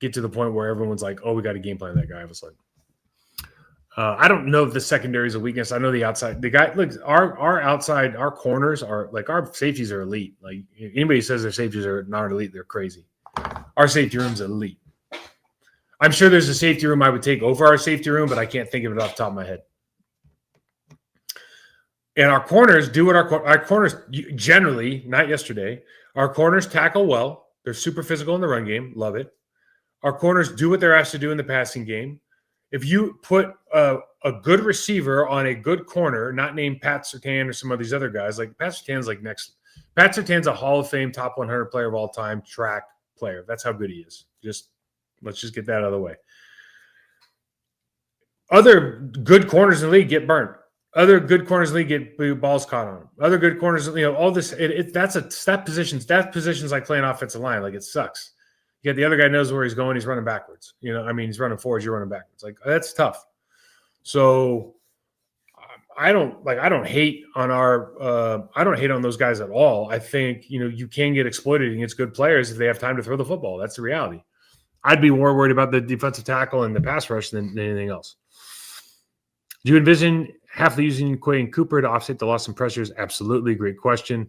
Speaker 1: get to the point where everyone's like, oh, we got a game plan that guy. I was like, I don't know if the secondary is a weakness. I know the outside, the guy, look, our outside, our corners are like, our safeties are elite. Like anybody who says their safeties are not elite, they're crazy. Our safety room's elite. I'm sure there's a safety room I would take over our safety room, but I can't think of it off the top of my head. And our corners do what our corners generally, not yesterday, our corners tackle well. They're super physical in the run game. Love it. Our corners do what they're asked to do in the passing game. If you put a good receiver on a good corner, not named Pat Surtain or some of these other guys, like Pat Surtain's like next. Pat Surtain's a Hall of Fame top 100 player of all time, track player. That's how good he is. Let's just get that out of the way. Other good corners in the league get burnt. Other good corners in the league get balls caught on them. Other good corners, all this. That position's like playing offensive line. Like it sucks. You got the other guy knows where he's going. He's running backwards. He's running forwards. You're running backwards. Like that's tough. So I don't hate on those guys at all. I think, you can get exploited against good players if they have time to throw the football. That's the reality. I'd be more worried about the defensive tackle and the pass rush than anything else. Do you envision Wahle using Quay and Cooper to offset the loss in pressures? Absolutely. Great question.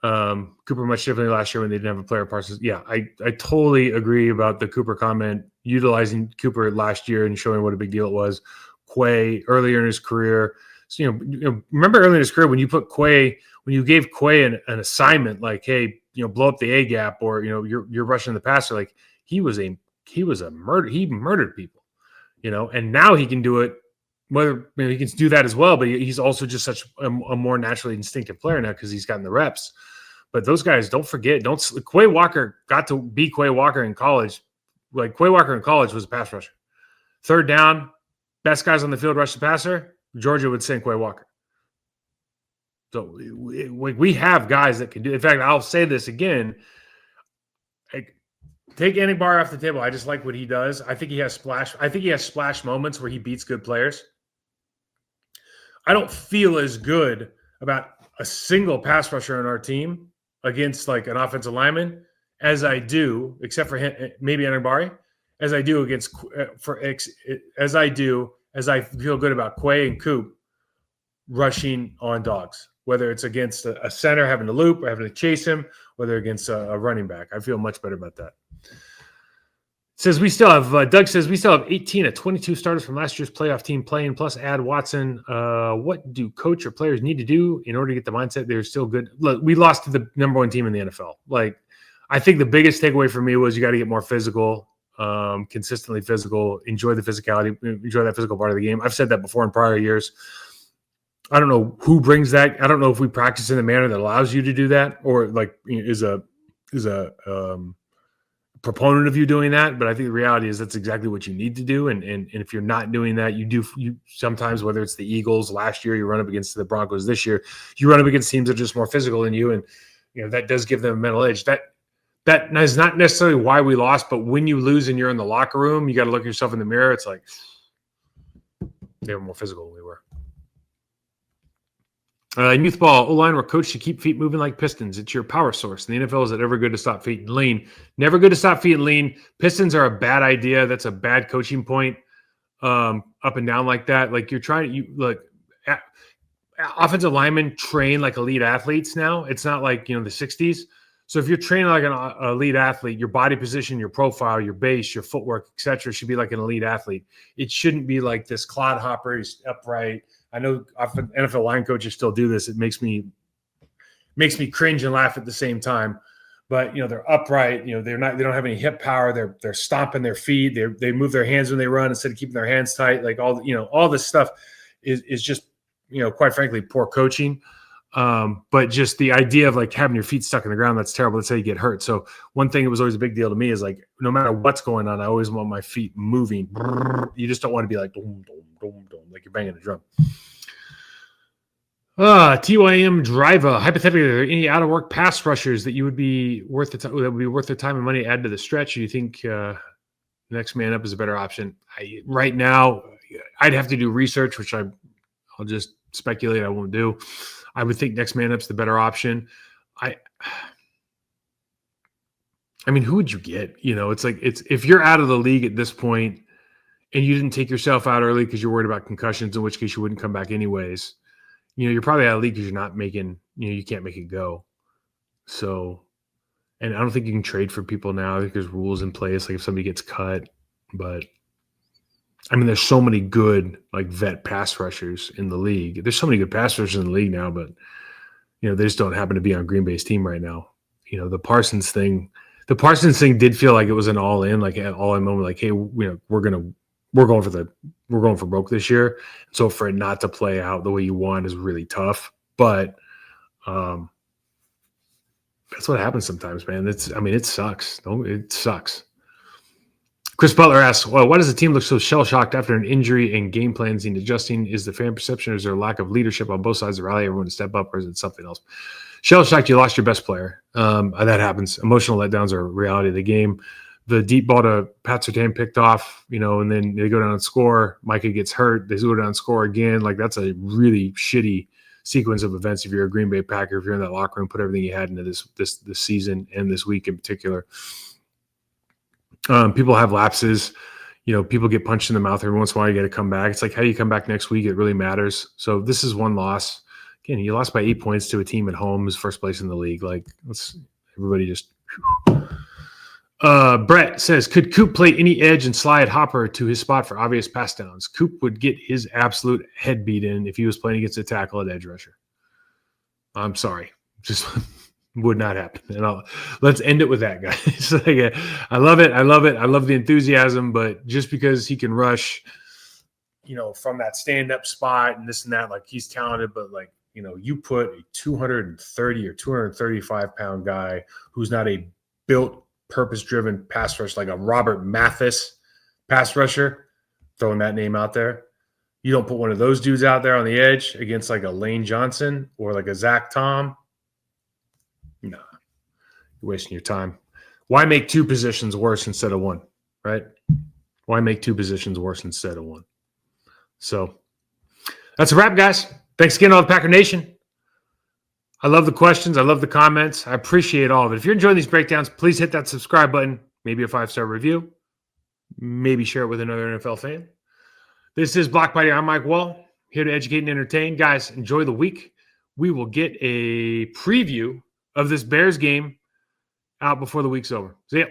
Speaker 1: Cooper much differently last year when they didn't have a player Parsons. Yeah, I totally agree about the Cooper comment. Utilizing Cooper last year and showing what a big deal it was. Quay earlier in his career. So, remember earlier in his career when you gave Quay an assignment like, hey, blow up the A gap or you're rushing the passer, like he was a murder. He murdered people, and now he can do it. Whether he can do that as well, but he's also just such a more naturally instinctive player now because he's gotten the reps. But those guys, don't forget, Quay Walker got to be Quay Walker in college. Like Quay Walker in college was a pass rusher. Third down, best guys on the field rush the passer. Georgia would send Quay Walker. So we have guys that can do. In fact, I'll say this again. Take Anigbar off the table. I just like what he does. I think he has splash moments where he beats good players. I don't feel as good about a single pass rusher on our team against like an offensive lineman as I do, except for maybe Anigbar, as I do as I feel good about Quay and Coop rushing on dogs, whether it's against a center having to loop or having to chase him, whether against a running back. I feel much better about that. Says we still have Doug says we still have 18 of 22 starters from last year's playoff team playing, plus add Watson. What do coach or players need to do in order to get the mindset they're still good? Look, we lost to the number one team in the NFL. Like, I think the biggest takeaway for me was you got to get more physical, consistently physical, enjoy the physicality, enjoy that physical part of the game. I've said that before in prior years. I don't know who brings that. I don't know if we practice in a manner that allows you to do that or like is a proponent of you doing that, but I think the reality is that's exactly what you need to do. And if you're not doing that, you sometimes, whether it's the Eagles last year, you run up against the Broncos this year, you run up against teams that are just more physical than you. And, that does give them a mental edge. That is not necessarily why we lost, but when you lose and you're in the locker room, you got to look yourself in the mirror. It's like they were more physical than we were. Youth ball, O-line were coached to keep feet moving like Pistons. It's your power source. In the NFL, is it ever good to stop feet and lean? Never good to stop feet and lean. Pistons are a bad idea. That's a bad coaching point up and down like that. Like offensive linemen train like elite athletes now. It's not like, the 60s. So if you're training like an elite athlete, your body position, your profile, your base, your footwork, et cetera, should be like an elite athlete. It shouldn't be like this clod hopper, he's upright. I know NFL line coaches still do this. It makes me cringe and laugh at the same time. But they're upright. They don't have any hip power. They're stomping their feet. They move their hands when they run instead of keeping their hands tight. Like all this stuff is just quite frankly poor coaching. But just the idea of like having your feet stuck in the ground, that's terrible. That's how you get hurt. So one thing that was always a big deal to me is like no matter what's going on, I always want my feet moving. You just don't want to be like dum, dum, dum, dum, like you're banging a drum. TYM Driver. Hypothetically, are there any out of work pass rushers that you would be worth the that would be worth their time and money to add to the stretch? Do you think next man up is a better option? Right now, I'd have to do research, which I'll just speculate. I won't do. I would think next man up's the better option. I mean, who would you get? It's like if you're out of the league at this point and you didn't take yourself out early because you're worried about concussions, in which case you wouldn't come back anyways. You're probably out of the league because you're not making, you can't make it go. So, and I don't think you can trade for people now. I think there's rules in place, like if somebody gets cut. But, I mean, there's so many good, like, vet pass rushers in the league. There's so many good pass rushers in the league now, but, they just don't happen to be on Green Bay's team right now. The Parsons thing did feel like it was an all-in, like an all-in moment, like, hey, we're going for broke this year. So for it not to play out the way you want is really tough. But that's what happens sometimes, man. It sucks. It sucks. Chris Butler asks, well, why does the team look so shell-shocked after an injury and game plans and adjusting? Is the fan perception, or is there a lack of leadership on both sides to rally everyone to step up, or is it something else? Shell-shocked, you lost your best player. That happens. Emotional letdowns are a reality of the game. The deep ball to Pat Surtain picked off, and then they go down and score. Micah gets hurt. They go down and score again. Like, that's a really shitty sequence of events. If you're a Green Bay Packer, if you're in that locker room, put everything you had into this season and this week in particular. People have lapses. People get punched in the mouth every once in a while. You got to come back. It's like, how do you come back next week? It really matters. So this is one loss. Again, you lost by 8 points to a team at home who's first place in the league. Like, everybody just. Brett says, could Coop play any edge and slide Hopper to his spot for obvious pass downs? Coop would get his absolute head beat in if he was playing against a tackle at edge rusher. I'm sorry. Just would not happen. And let's end it with that, guys. I love it. I love the enthusiasm, but just because he can rush, from that stand-up spot and this and that, like, he's talented, but, like, you put a 230 or 235-pound guy who's not a built, purpose-driven pass rush, like a Robert Mathis pass rusher, throwing that name out there. You don't put one of those dudes out there on the edge against, like, a Lane Johnson or like a Zach Tom. No, you're wasting your time. Why make two positions worse instead of one, right? Why make two positions worse instead of one? So that's a wrap, guys. Thanks again, all the Packer Nation. I love the questions. I love the comments. I appreciate all of it. If you're enjoying these breakdowns, please hit that subscribe button, maybe a 5-star review, maybe share it with another NFL fan. This is Block Party. I'm Mike Wahle, here to educate and entertain. Guys, enjoy the week. We will get a preview of this Bears game out before the week's over. See ya.